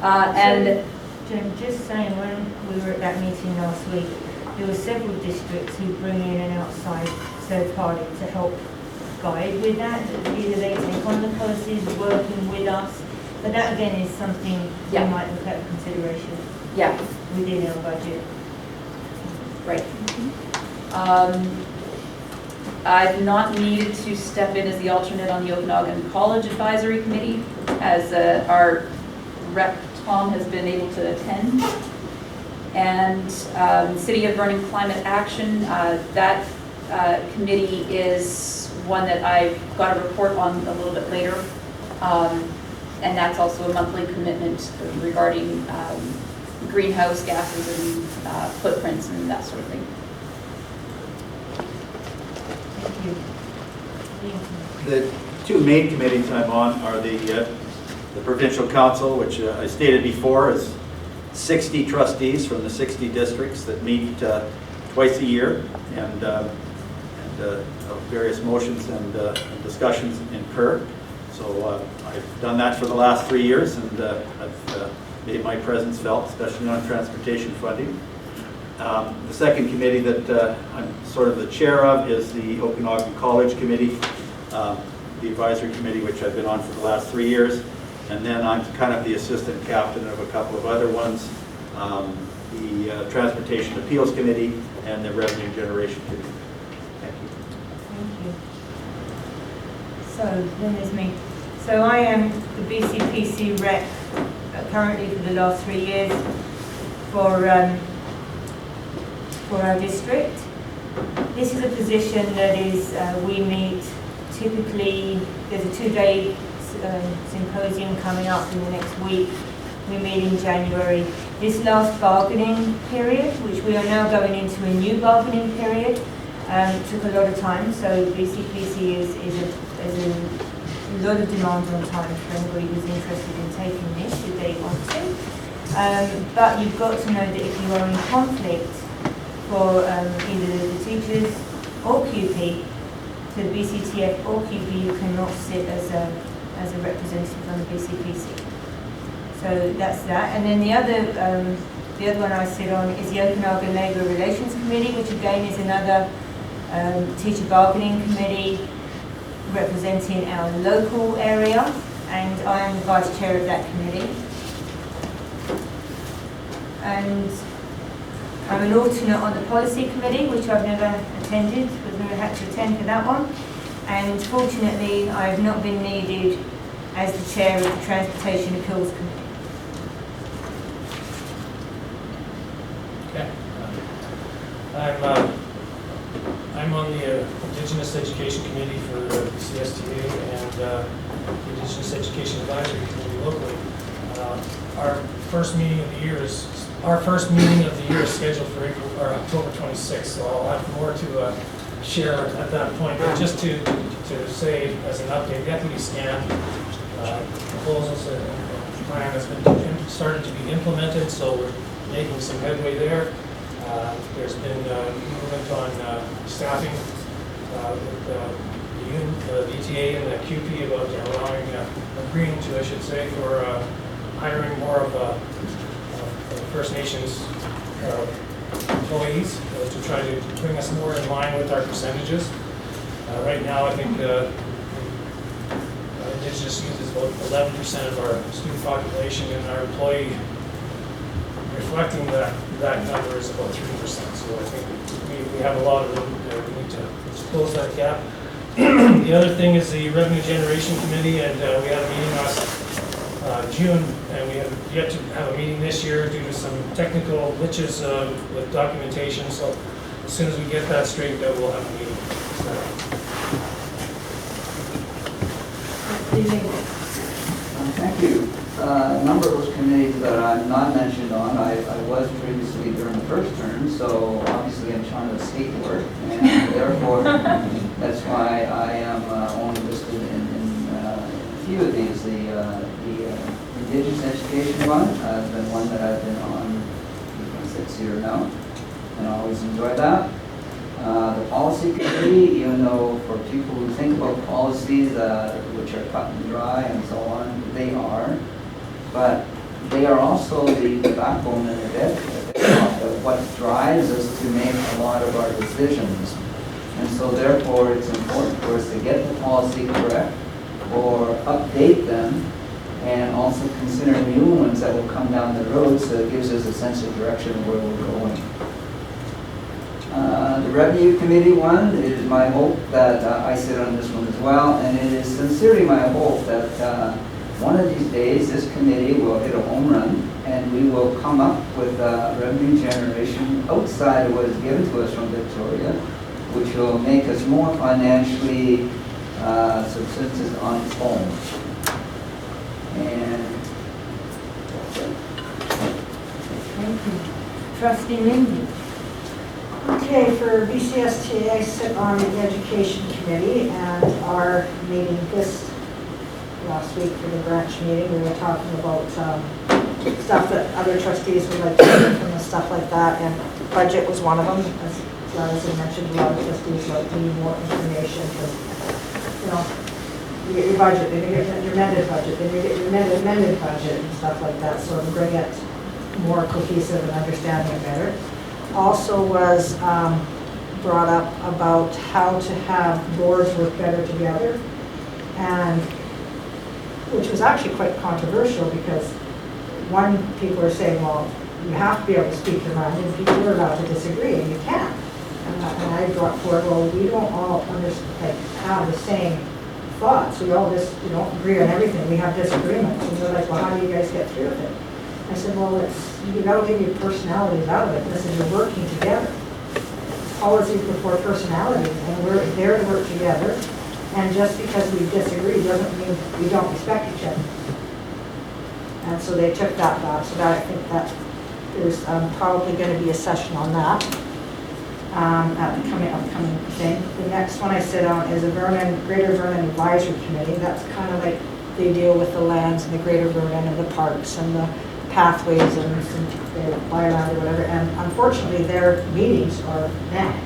And Jen, just saying, when we were at that meeting last week, there were several districts who bring in an outside third party to help guide with that. Either they take on the policies, working with us, but that again is something we might look at consideration within our budget. Right. I've not needed to step in as the alternate on the Okanagan College Advisory Committee, as our rep Tom has been able to attend. And City of Vernon Climate Action, that committee is one that I've got a report on a little bit later. And that's also a monthly commitment regarding greenhouse gases and footprints and that sort of thing. The two main committees I'm on are the Provincial Council, which I stated before is 60 trustees from the 60 districts that meet twice a year, and various motions and discussions incur. So I've done that for the last 3 years, and I've made my presence felt, especially on transportation funding. The second committee that I'm sort of the chair of is the Okanagan College Committee, the advisory committee, which I've been on for the last 3 years. And then I'm kind of the assistant captain of a couple of other ones, the Transportation Appeals Committee and the Revenue Generation Committee. Thank you. Thank you. So then there's me. So I am the BCPC rep currently for the last 3 years for our district. This is a position that is, we meet typically, there's a 2-day symposium coming up in the next week. We meet in January. This last bargaining period, which we are now going into a new bargaining period, took a lot of time. So BCPC is a lot of demand on time for anybody who's interested in taking this, if they want to. But you've got to know that if you are in conflict for either the teachers or QP, to the BCTF or QP, you cannot sit as a representative on the BCPC. So that's that. And then the other one I sit on is the Okanagan Labour Relations Committee, which again is another teacher bargaining committee representing our local area, and I am the vice chair of that committee. and I'm an alternate on the policy committee, which I've never attended, was never had to attend for that one. And fortunately, I have not been needed as the chair of the Transportation Appeals Committee. Okay. I'm on the Indigenous Education Committee for the CSTA and the Indigenous Education Advisory Committee locally. Our first meeting of the year is scheduled for October 26th, so I'll have more to share at that point. But just to say as an update, the equity scan proposals and plan has been started to be implemented, so we're making some headway there. There's been movement on staffing with the ETA and the QP about agreeing to, I should say, for hiring more of First Nations employees to try to bring us more in line with our percentages. Right now, I think Indigenous youth is about 11% of our student population, and our employee reflecting that number is about 3%. So I think we have a lot of room there. We need to close that gap. The other thing is the Revenue Generation Committee, and we had a meeting last June, and we have yet to have a meeting this year due to some technical glitches with documentation. So as soon as we get that straightened out, we'll have a meeting. Thank you. A number of those committees that I'm not mentioned on, I was previously during the first term, so obviously I'm trying to skateboard, and therefore that's why I am only listed in a few of these. The Indigenous Education one has been one that I've been on 6 years now, and I always enjoy that. The Policy Committee, even though for people who think about policies which are cut and dry and so on, they are, but they are also the backbone and the bedrock of what drives us to make a lot of our decisions. And so therefore it's important for us to get the policy correct or update them, and also consider new ones that will come down the road, so it gives us a sense of direction of where we're going. The Revenue Committee one, it is my hope that I sit on this one as well, and it is sincerely my hope that one of these days this committee will hit a home run and we will come up with revenue generation outside of what is given to us from Victoria, which will make us more financially subsistent on its own. And that's it. Thank you. Trustee Lindy. Okay, for BCSTA, I sit on the Education Committee, and our meeting last week for the branch meeting, we were talking about stuff that other trustees would like to hear from and stuff like that, and budget was one of them. As I mentioned, a lot of trustees like need more information, because, you get your budget, then you get your amended budget, then you get your amended budget and stuff like that, so to bring it more cohesive and understanding it better. Also was brought up about how to have boards work better together, and which was actually quite controversial, because people are saying, well, you have to be able to speak your mind, and people are allowed to disagree, and you can't. And I brought forward, well, we don't all have the same thoughts. We all don't agree on everything. We have disagreements, and they're like, well, how do you guys get through with it? I said, well, you got to leave your personalities out of it. This is, you're working together. Policies before personalities, and we're there to work together. And just because we disagree doesn't mean we don't respect each other. And so they took that back. So that, I think that there's probably going to be a session on that at the upcoming thing. The next one I sit on is a Greater Vernon Advisory Committee. That's kind of like they deal with the lands and the Greater Vernon and the parks and the pathways and some bylaw or whatever, and unfortunately their meetings are now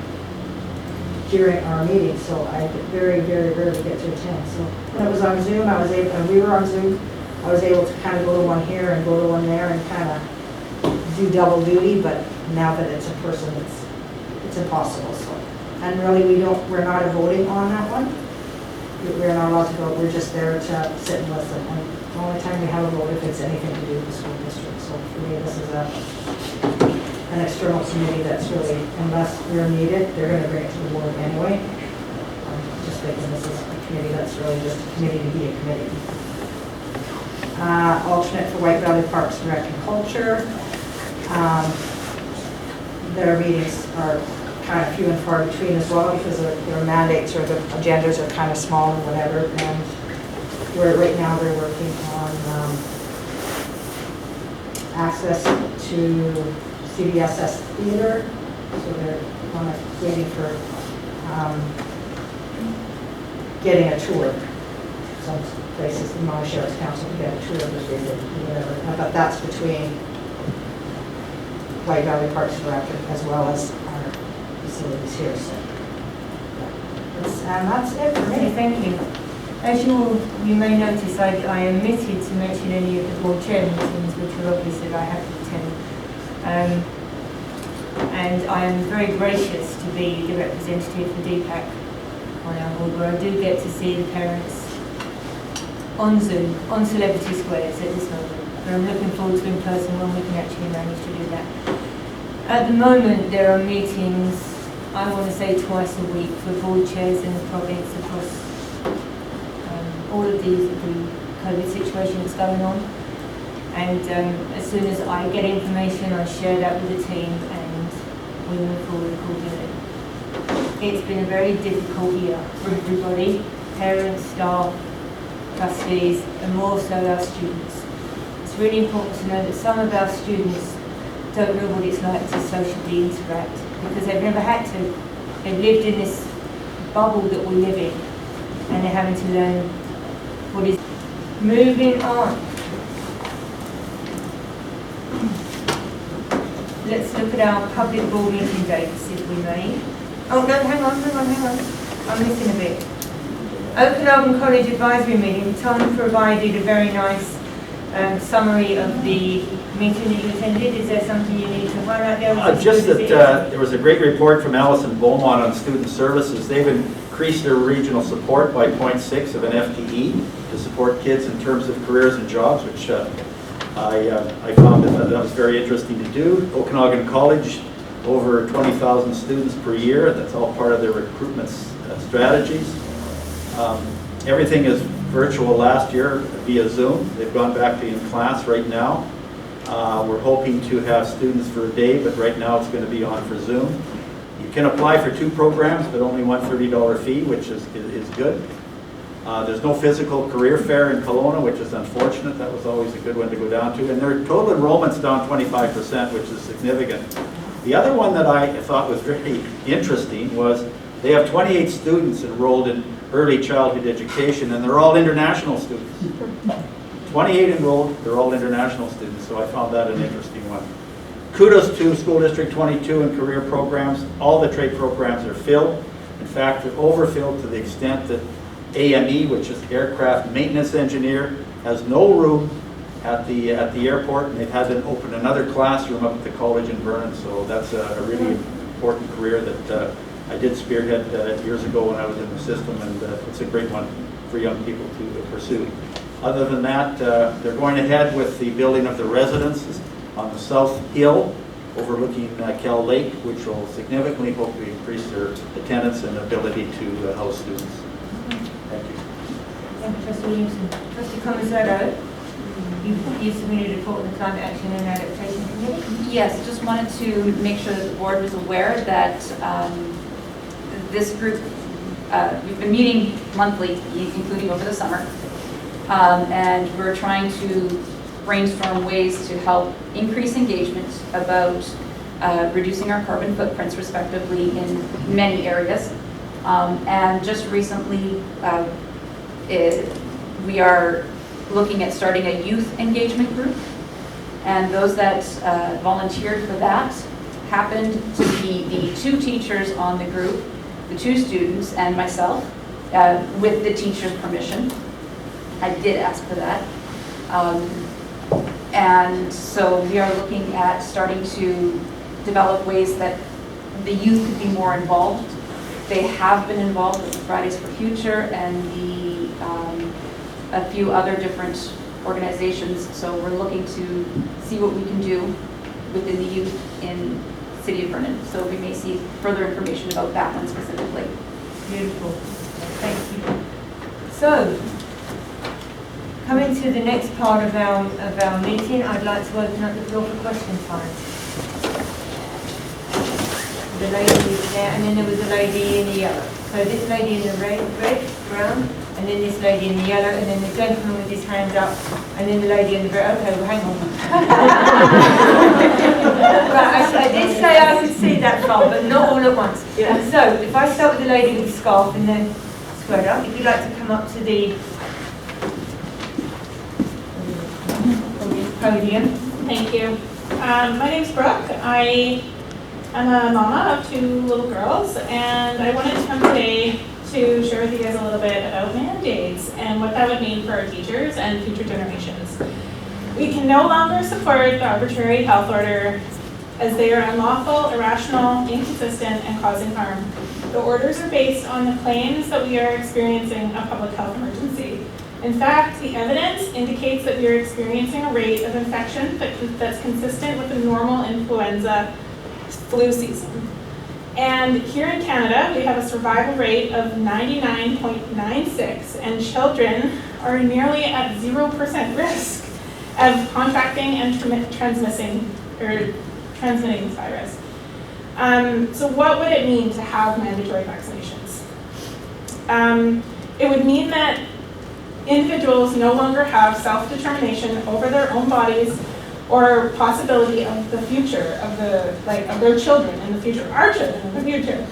during our meetings, so I very, very rarely get to attend. So when it was on Zoom, we were on Zoom, I was able to kind of go to one here and go to one there and kind of do double duty, but now that it's a person, it's impossible. So, and really we're not voting on that one. We're not allowed to vote, we're just there to sit and listen. And The only time we have a vote if it's anything to do with the school district. So for me, this is an external committee that's really, unless we're needed, they're gonna bring it to the board anyway. I'm just thinking this is a committee that's really just a committee to be a committee. Alternate for White Valley Parks and Rec and Culture. Their meetings are kind of few and far between as well because their mandates or their agendas are kind of small and whatever. And right now they're working on access to CBSS Theater. So they're waiting for getting a tour. Some places in my Sheriff's Council to get a tour of the theater, whatever. But that's between White Valley Parks and Rec as well as our facilities here. So that's it for Okay, me. thank you. As you may notice, I omitted to mention any of the board chair meetings, which are obvious that I have to attend. And I am very gracious to be the representative for DPAC on our board, where I do get to see the parents on Zoom, on Celebrity Squares at this moment. And I'm looking forward to in person when we can actually manage to do that. At the moment, there are meetings, I want to say twice a week, for board chairs in the province across all of the COVID situation that's going on. And as soon as I get information, I share that with the team and we move forward accordingly. It's been a very difficult year for everybody, parents, staff, trustees, and more so our students. It's really important to know that some of our students don't know what it's like to socially interact because they've never had to. They've lived in this bubble that we live in and they're having to learn what is. Moving on. Let's look at our public board meeting dates, if we may. Oh, no, hang on. I'm missing a bit. Okanagan College Advisory Meeting. Tom provided a very nice summary of the meeting that you attended. Is there something you need to highlight there? Just that there was a great report from Alison Beaumont on student services. They've increased their regional support by 0.6 of an FTE to support kids in terms of careers and jobs, which I found that was very interesting to do. Okanagan College, over 20,000 students per year. That's all part of their recruitment strategies. Everything is virtual last year via Zoom. They've gone back to in class right now. We're hoping to have students for a day, but right now it's going to be on for Zoom. You can apply for 2 programs, but only one $30 fee, which is good. There's no physical career fair in Kelowna, which is unfortunate. That was always a good one to go down to. And their total enrollment's down 25%, which is significant. The other one that I thought was very interesting was they have 28 students enrolled in early childhood education, and they're all international students. 28 enrolled, they're all international students, so I found that an interesting one. Kudos to School District 22 and career programs. All the trade programs are filled. In fact, they're overfilled to the extent that AME, which is Aircraft Maintenance Engineer, has no room at the airport, and they've had to open another classroom up at the college in Vernon, so that's a really important career that I did spearhead years ago when I was in the system, and it's a great one for young people to pursue. Other than that, they're going ahead with the building of the residences on the South Hill overlooking Cal Lake, which will significantly hopefully increase their attendance and ability to house students. Thank you. Thank you, Trustee Williamson. Trustee Comisaro, you submitted a report on the Climate Action and Adaptation Committee? Yes, just wanted to make sure that the board was aware that this group, we've been meeting monthly, including over the summer, and we're trying to brainstorm ways to help increase engagement about reducing our carbon footprints respectively in many areas. And just recently, we are looking at starting a youth engagement group, and those that volunteered for that happened to be the 2 teachers on the group, the 2 students, and myself, with the teacher's permission. I did ask for that. And so we are looking at starting to develop ways that the youth could be more involved. They have been involved with the Fridays for Future and a few other different organizations. So we're looking to see what we can do within the youth in City of Vernon. So we may see further information about that one specifically. Beautiful. Thank you. So, coming to the next part of our meeting, I'd like to open up the floor for question time. The lady there, and then there was a lady in the yellow. So this lady in the red, brown, and then this lady in the yellow, and then the gentleman with his hand up, and then the lady in the red. Okay, well, hang on. Right, I did say I could see that far, but not all at once. Yeah. So if I start with the lady with the scarf and then squared up, if you'd like to come up to the podium. Thank you. My name's Brooke. I am a mama of 2 little girls, and I wanted to come today to share with you guys a little bit about mandates and what that would mean for our teachers and future generations. We can no longer support the arbitrary health order as they are unlawful, irrational, inconsistent, and causing harm. The orders are based on the claims that we are experiencing a public health emergency. In fact, the evidence indicates that we are experiencing a rate of infection that's consistent with the normal influenza flu season. And here in Canada, we have a survival rate of 99.96, and children are nearly at 0% risk of contracting and transmitting this virus. So what would it mean to have mandatory vaccinations? It would mean that individuals no longer have self-determination over their own bodies or possibility of the future of their children in the future, our children in the future.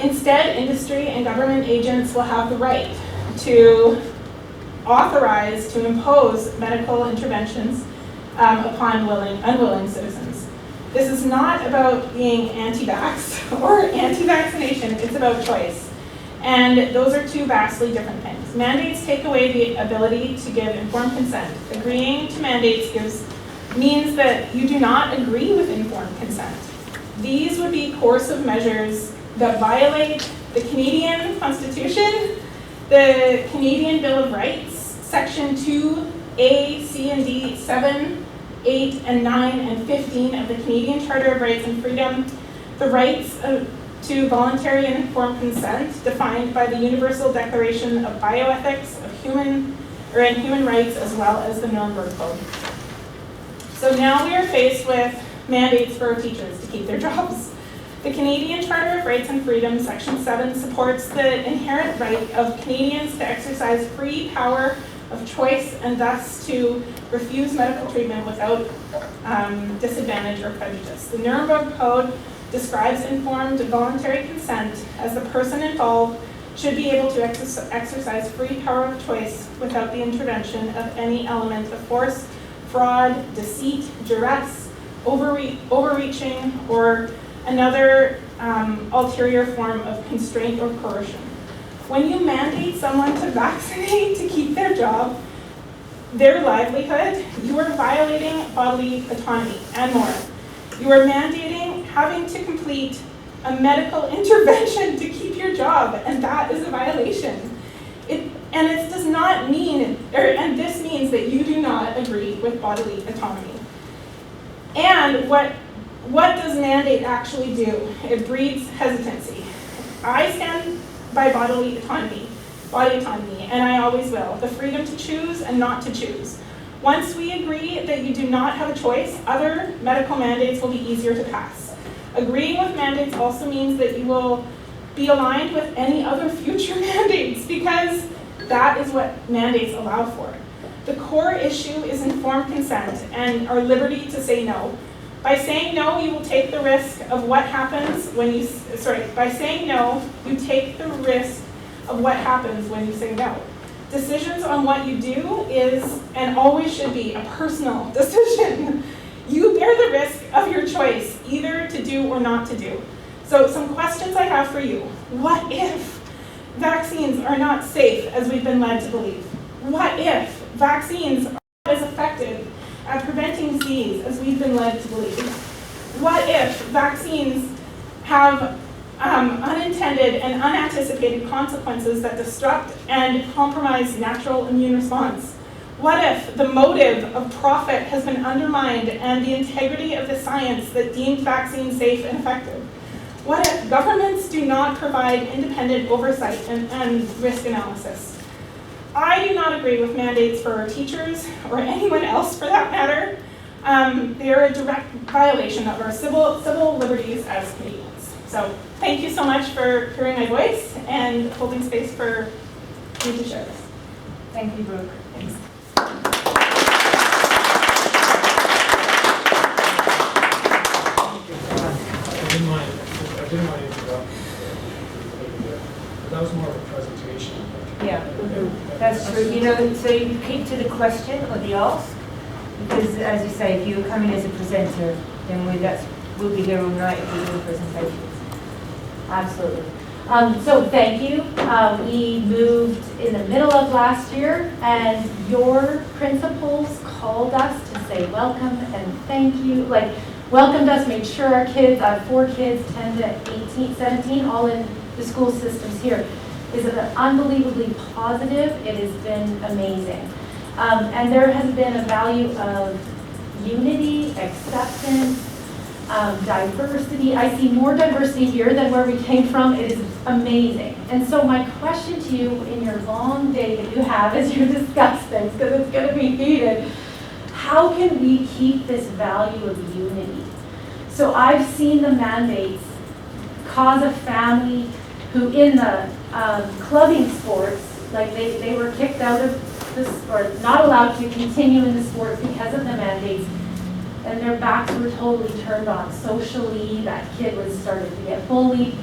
Instead, industry and government agents will have the right to authorize, to impose medical interventions upon unwilling citizens. This is not about being anti-vax or anti-vaccination, it's about choice. And those are 2 vastly different things. Mandates take away the ability to give informed consent. Agreeing to mandates means that you do not agree with informed consent. These would be coercive measures that violate the Canadian Constitution, the Canadian Bill of Rights, Section 2A, C and D, 7, 8, and 9, and 15 of the Canadian Charter of Rights and Freedom, the rights to voluntary and informed consent defined by the Universal Declaration of Bioethics of Human Rights, as well as the Nuremberg Code. So now we are faced with mandates for our teachers to keep their jobs. The Canadian Charter of Rights and Freedom, Section 7, supports the inherent right of Canadians to exercise free power of choice and thus to refuse medical treatment without disadvantage or prejudice. The Nuremberg Code describes informed voluntary consent as the person involved should be able to exercise free power of choice without the intervention of any element of force, fraud, deceit, duress, overreaching, or another ulterior form of constraint or coercion. When you mandate someone to vaccinate to keep their job, their livelihood, you are violating bodily autonomy and more. You are mandating having to complete a medical intervention to keep your job, and that is a violation. And it does not mean, and this means that you do not agree with bodily autonomy. And what does mandate actually do? It breeds hesitancy. I stand by body autonomy, and I always will. The freedom to choose and not to choose. Once we agree that you do not have a choice, other medical mandates will be easier to pass. Agreeing with mandates also means that you will be aligned with any other future mandates, because that is what mandates allow for. The core issue is informed consent and our liberty to say no. By saying no, you will take the risk of what happens when you, by saying no, you take the risk of what happens when you say no. Decisions on what you do is, and always should be, a personal decision. You bear the risk of your choice, either to do or not to do. So some questions I have for you. What if vaccines are not safe as we've been led to believe? What if vaccines are not as effective at preventing disease as we've been led to believe? What if vaccines have unintended and unanticipated consequences that disrupt and compromise natural immune response? What if the motive of profit has been undermined and the integrity of the science that deemed vaccines safe and effective? What if governments do not provide independent oversight and risk analysis? I do not agree with mandates for our teachers or anyone else for that matter. They are a direct violation of our civil liberties as Canadians. So thank you so much for hearing my voice and holding space for me to share this. Thank you, Brooke. Thanks. I didn't want to interrupt. That was more of a presentation. Yeah, that's true. You know, so you keep to the question or the ask, because as you say, if you're coming as a presenter, then we'll be here all night if we're doing presentations. Absolutely. So thank you. We moved in the middle of last year, and your principals called us to say welcome and thank you. Like, welcomed us, made sure our kids, I have 4 kids, 10 to 18, 17, all in the school systems here, is unbelievably positive. It has been amazing. And there has been a value of unity, acceptance, diversity. I see more diversity here than where we came from. It is amazing. And so my question to you in your long day that you have as you discuss things, because it's going to be heated, how can we keep this value of unity? So I've seen the mandates cause a family who in the clubbing sports, like they were kicked out of the sport, not allowed to continue in the sport because of the mandates, and their backs were totally turned on socially. That kid was starting to get bullied.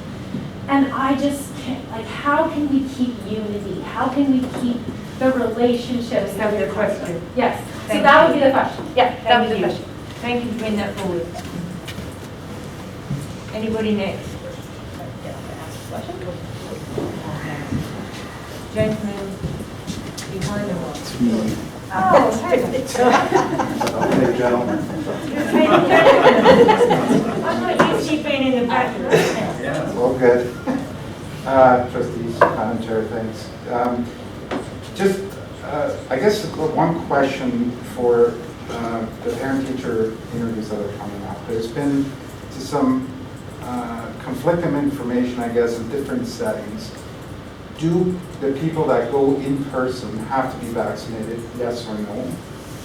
And I just can't, like, how can we keep unity? How can we keep the relationships? That's the question. Yes. Thank So that you. would be the question. Yeah, that would be the Thank you. question. Thank you for bringing that forward. Anybody next? Gentleman behind the wall. It's me. Oh, hey. Okay, gentlemen. I'm not used to you being in the back. It's all good. Trustees, Madam Chair, thanks. Just, I guess one question for the parent-teacher interviews that are coming up. There's been some conflicting information, I guess, in different settings. Do the people that go in person have to be vaccinated, yes or no?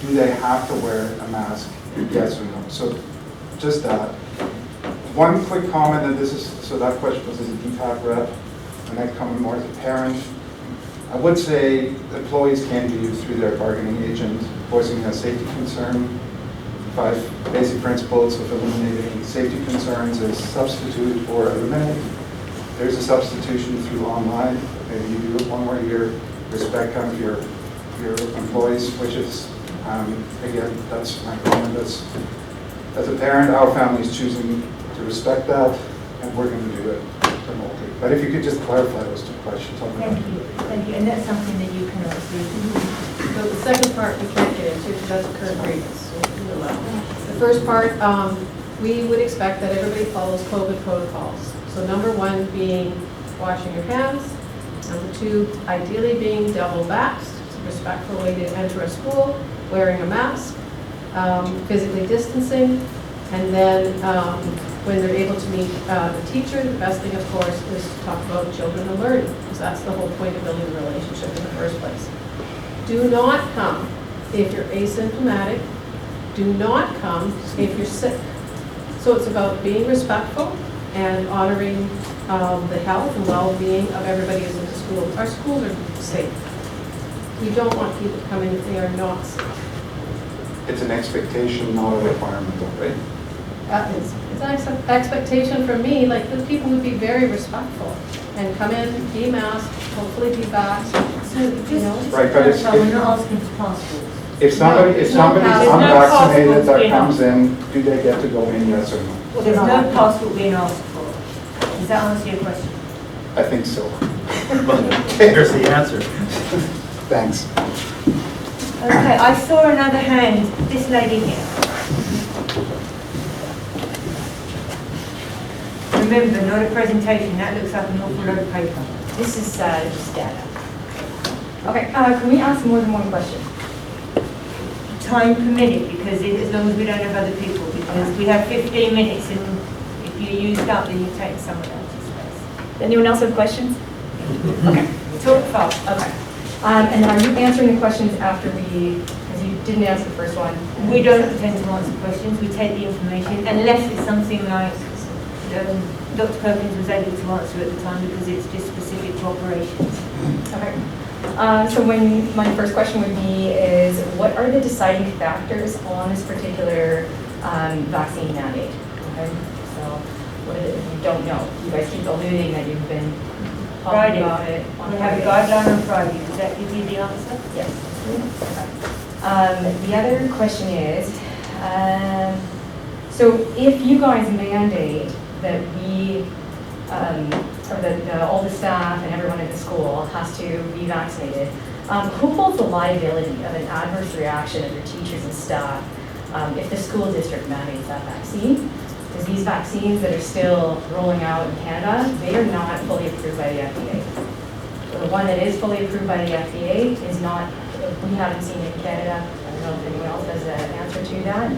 Do they have to wear a mask, yes or no? So just that. One quick comment, and this is, so that question was as a DPAC rep, and I come more as a parent. I would say employees can be used through their bargaining agent, voicing a safety concern. 5 basic principles of eliminating safety concerns is substitute or eliminate. There's a substitution through online. Maybe you do it one more year, respect kind of your employees' wishes. Again, that's my comment. As a parent, our family is choosing to respect that, and we're going to do it remotely. But if you could just clarify those 2 questions. Thank you, and that's something that you can answer. So the second part we can't get into because that's a current grievance. So we'll allow that. The first part, we would expect that everybody follows COVID protocols. So number 1 being washing your hands. Number 2, ideally being double vaxxed. It's a respectful way to enter a school. Wearing a mask, physically distancing, and then when they're able to meet the teacher, the best thing, of course, is to talk about children and learning, because that's the whole point of building a relationship in the first place. Do not come if you're asymptomatic. Do not come if you're sick. So it's about being respectful and honoring the health and well-being of everybody who's in the school. Our schools are safe. We don't want people coming if they are not sick. It's an expectation, not a requirement, right? It's an expectation from me, like the people would be very respectful and come in, be masked, hopefully be vaxxed. So just Right, but it's- we're not asking for passports. If somebody's There's no unvaccinated that passport comes in, do they get to go in, yes or no? Well, there's no passport being asked for. Does that answer your question? I think so. There's the answer. Thanks. Okay, I saw another hand, this lady here. Remember, not a presentation, that looks like an awful lot of paper. This is just data. Okay, can we ask more than one question? time per minute, because as long as we don't have other people, because we have 15 minutes, and if you used up, then you take someone else's space. Anyone else have questions? Okay. Talk fast. Okay. And then are you answering the questions after we, because you didn't answer the first one? We don't pretend to answer questions, we take the information, unless it's something like Dr. Perkins was able to answer at the time, because it's just specific to operations. Okay. So my first question would be is, what are the deciding factors on this particular vaccine mandate? Okay. So what is it if you don't know? You guys keep alluding that you've been talking about it on We have a guideline on Friday. Does that give you the answer? Yes. Okay. The other question is, so if you guys mandate that we, or that all the staff and everyone at the school has to be vaccinated, who holds the liability of an adverse reaction of your teachers and staff if the school district mandates that vaccine? Because these vaccines that are still rolling out in Canada, they are not fully approved by the FDA. So the one that is fully approved by the FDA is not, we haven't seen it in Canada. I don't know if anyone else has an answer to that.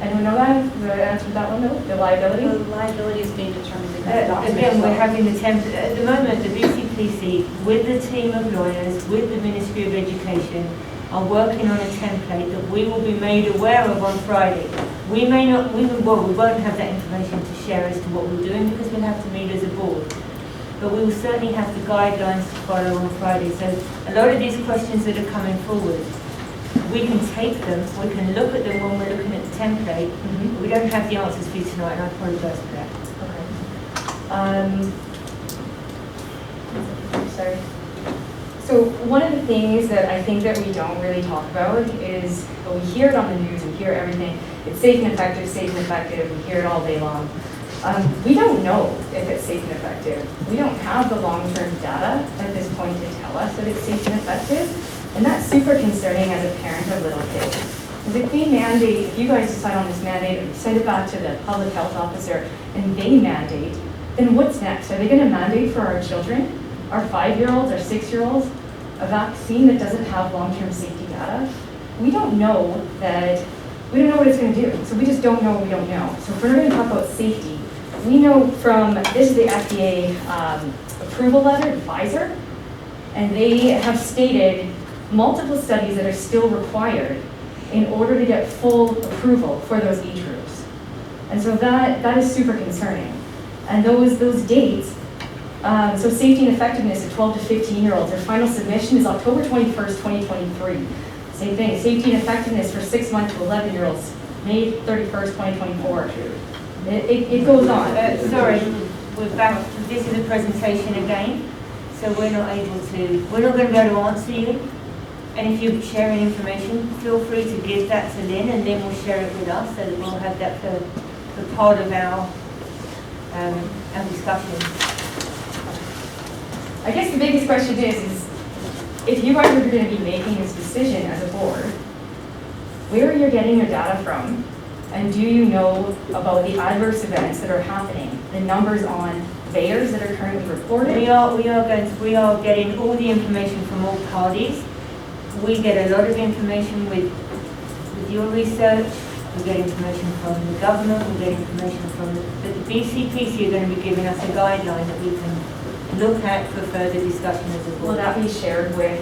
Anyone know that? The answer to that one, though? The liability? The liability is being determined. Again, we're having the template. At the moment, the BCPC, with the team of lawyers, with the Ministry of Education, are working on a template that we will be made aware of on Friday. We may not, we won't have that information to share as to what we're doing, because we'll have to meet as a board. But we will certainly have the guidelines to follow on Friday. So a lot of these questions that are coming forward, we can take them, we can look at them when we're looking at the template. We don't have the answers for you tonight, and I apologise for that. Okay. Sorry. So one of the things that I think that we don't really talk about is, well, we hear it on the news, we hear everything, it's safe and effective, we hear it all day long. We don't know if it's safe and effective. We don't have the long-term data at this point to tell us that it's safe and effective. And that's super concerning as a parent of little kids. Because if we mandate, if you guys decide on this mandate and send it back to the public health officer and they mandate, then what's next? Are they going to mandate for our children, our 5-year-olds, our 6-year-olds, a vaccine that doesn't have long-term safety data? We don't know what it's going to do. So we just don't know what we don't know. So if we're going to talk about safety, we know from, this is the FDA approval letter, Pfizer, and they have stated multiple studies that are still required in order to get full approval for those age groups. And so that is super concerning. And those dates, so safety and effectiveness of 12 to 15-year-olds, their final submission is October 21st, 2023. Same thing, safety and effectiveness for 6 months to 11-year-olds, May 31st, 2024. It goes on. Sorry, we're back. This is a presentation again, so we're not going to be able to answer you. And if you're sharing information, feel free to give that to Lynn, and Lynn will share it with us, so that we'll have that for part of our discussion. I guess the biggest question is if you guys are going to be making this decision as a board, where are you getting your data from? And do you know about the adverse events that are happening, the numbers on VAERS that are currently reported? We are getting all the information from all parties. We get a lot of information with your research. We get information from the government. We get information from the BCPC are going to be giving us a guideline that we can look at for further discussion as a board. Will that be shared with?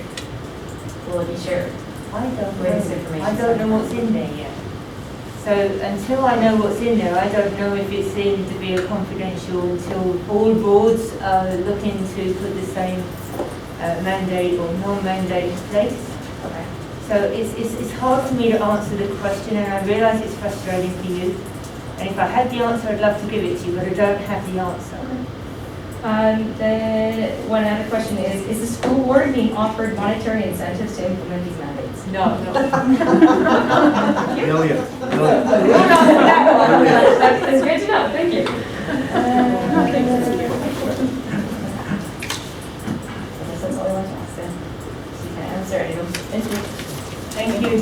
Will it be shared? I don't know. With this information? I don't know what's in there yet. So until I know what's in there, I don't know if it's seen to be a confidential until all boards are looking to put the same mandate or non-mandate in place. Okay. So it's hard for me to answer the question, and I realise it's frustrating for you. And if I had the answer, I'd love to give it to you, but I don't have the answer. One other question is the school board being offered monetary incentives to implement these mandates? No. Million. That's good to know, thank you. That's all I want to ask then. You can answer any of those. Thank you. Thank you.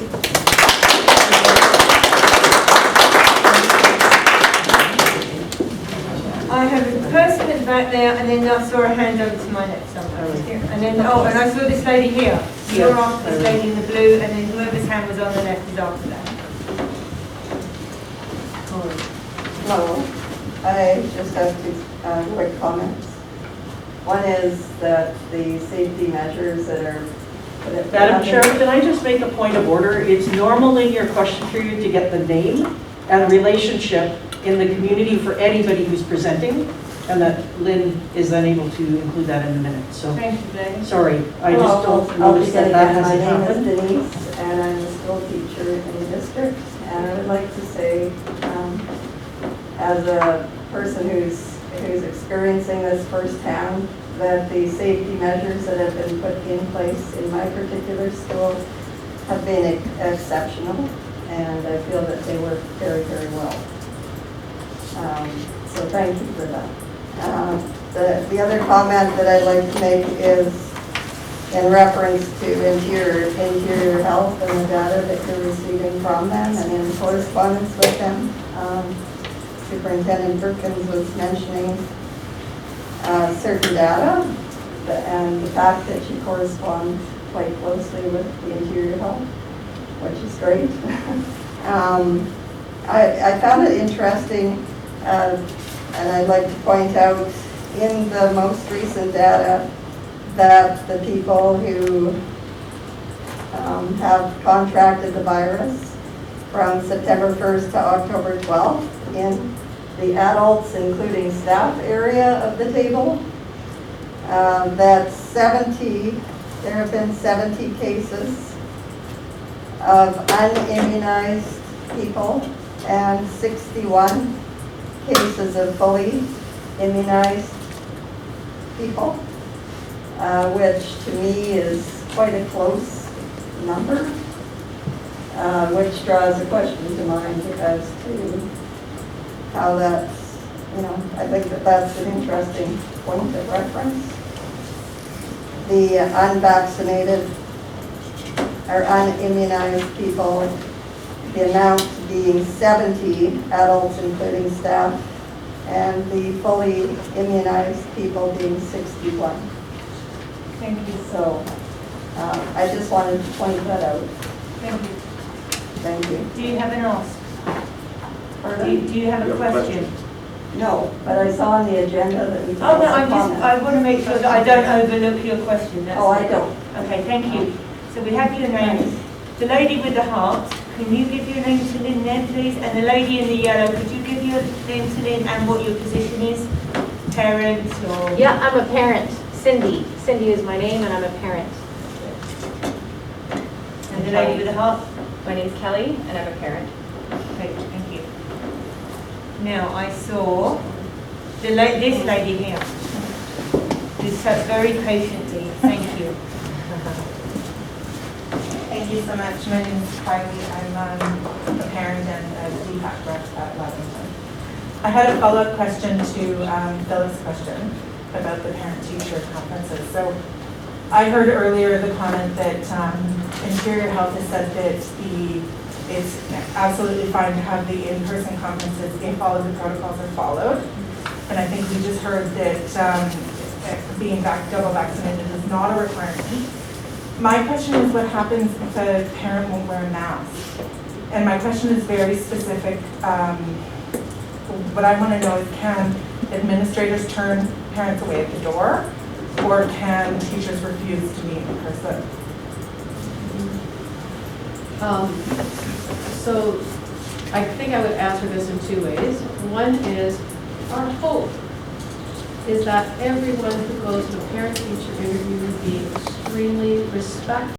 I have a person at the back there, and then I saw a hand over to my left somewhere. And then, and I saw this lady here. You're after this lady in the blue, and then whoever's hand was on the left is after that. Hello. I just have two quick comments. One is that the safety measures that are... Madam Chair, can I just make a point of order? It's normal in your question period to get the name and relationship in the community for anybody who's presenting, and that Lynn is unable to include that in the minutes. So, thank you, Lynn. Sorry, I just don't notice that hasn't happened. My name is Denise, and I'm a school teacher in the district, and I would like to say, as a person who's experiencing this firsthand, that the safety measures that have been put in place in my particular school have been exceptional, and I feel that they work very, very well. So thank you for that. The other comment that I'd like to make is in reference to interior health and the data that you're receiving from them and in correspondence with them. Superintendent Perkins was mentioning certain data and the fact that you correspond quite closely with the interior health, which is great. I found it interesting, and I'd like to point out in the most recent data that the people who have contracted the virus from September 1st to October 12th in the adults, including staff area of the table, that there have been 70 cases of unimmunized people and 61 cases of fully immunized people, which to me is quite a close number, which draws a question to mind as to how that's, I think that that's an interesting point of reference. The unvaccinated or unimmunized people, the amount being 70 adults, including staff, and the fully immunized people being 61. Thank you. So I just wanted to point that out. Thank you. Thank you. Do you have an ask? Do you have a question? No, but I saw on the agenda that we... Oh, no, I want to make sure that I don't overlook your question. That's I don't. Okay, thank you. So we have your name. The lady with the heart, can you give your name to Lynn then, please? And the lady in the yellow, could you give your name to Lynn and what your position is? Parent or... Yeah, I'm a parent. Cindy. Cindy is my name and I'm a parent. And the lady with the heart? My name's Kelly and I'm a parent. Okay, thank you. Now, I saw this lady here, who sat very patiently. Thank you. Thank you so much. My name is Kylie. I'm a parent and a DPAC rep at Wellington. I had a follow-up question to Phyllis' question about the parent-teacher conferences. So I heard earlier the comment that Interior Health has said that it's absolutely fine to have the in-person conferences if all of the protocols are followed. And I think we just heard that being double vaccinated is not a requirement. My question is what happens if a parent won't wear a mask? And my question is very specific. What I want to know is, can administrators turn parents away at the door, or can teachers refuse to meet in person? So I think I would answer this in two ways. One is, our hope is that everyone who goes to a parent-teacher interview would be extremely respectful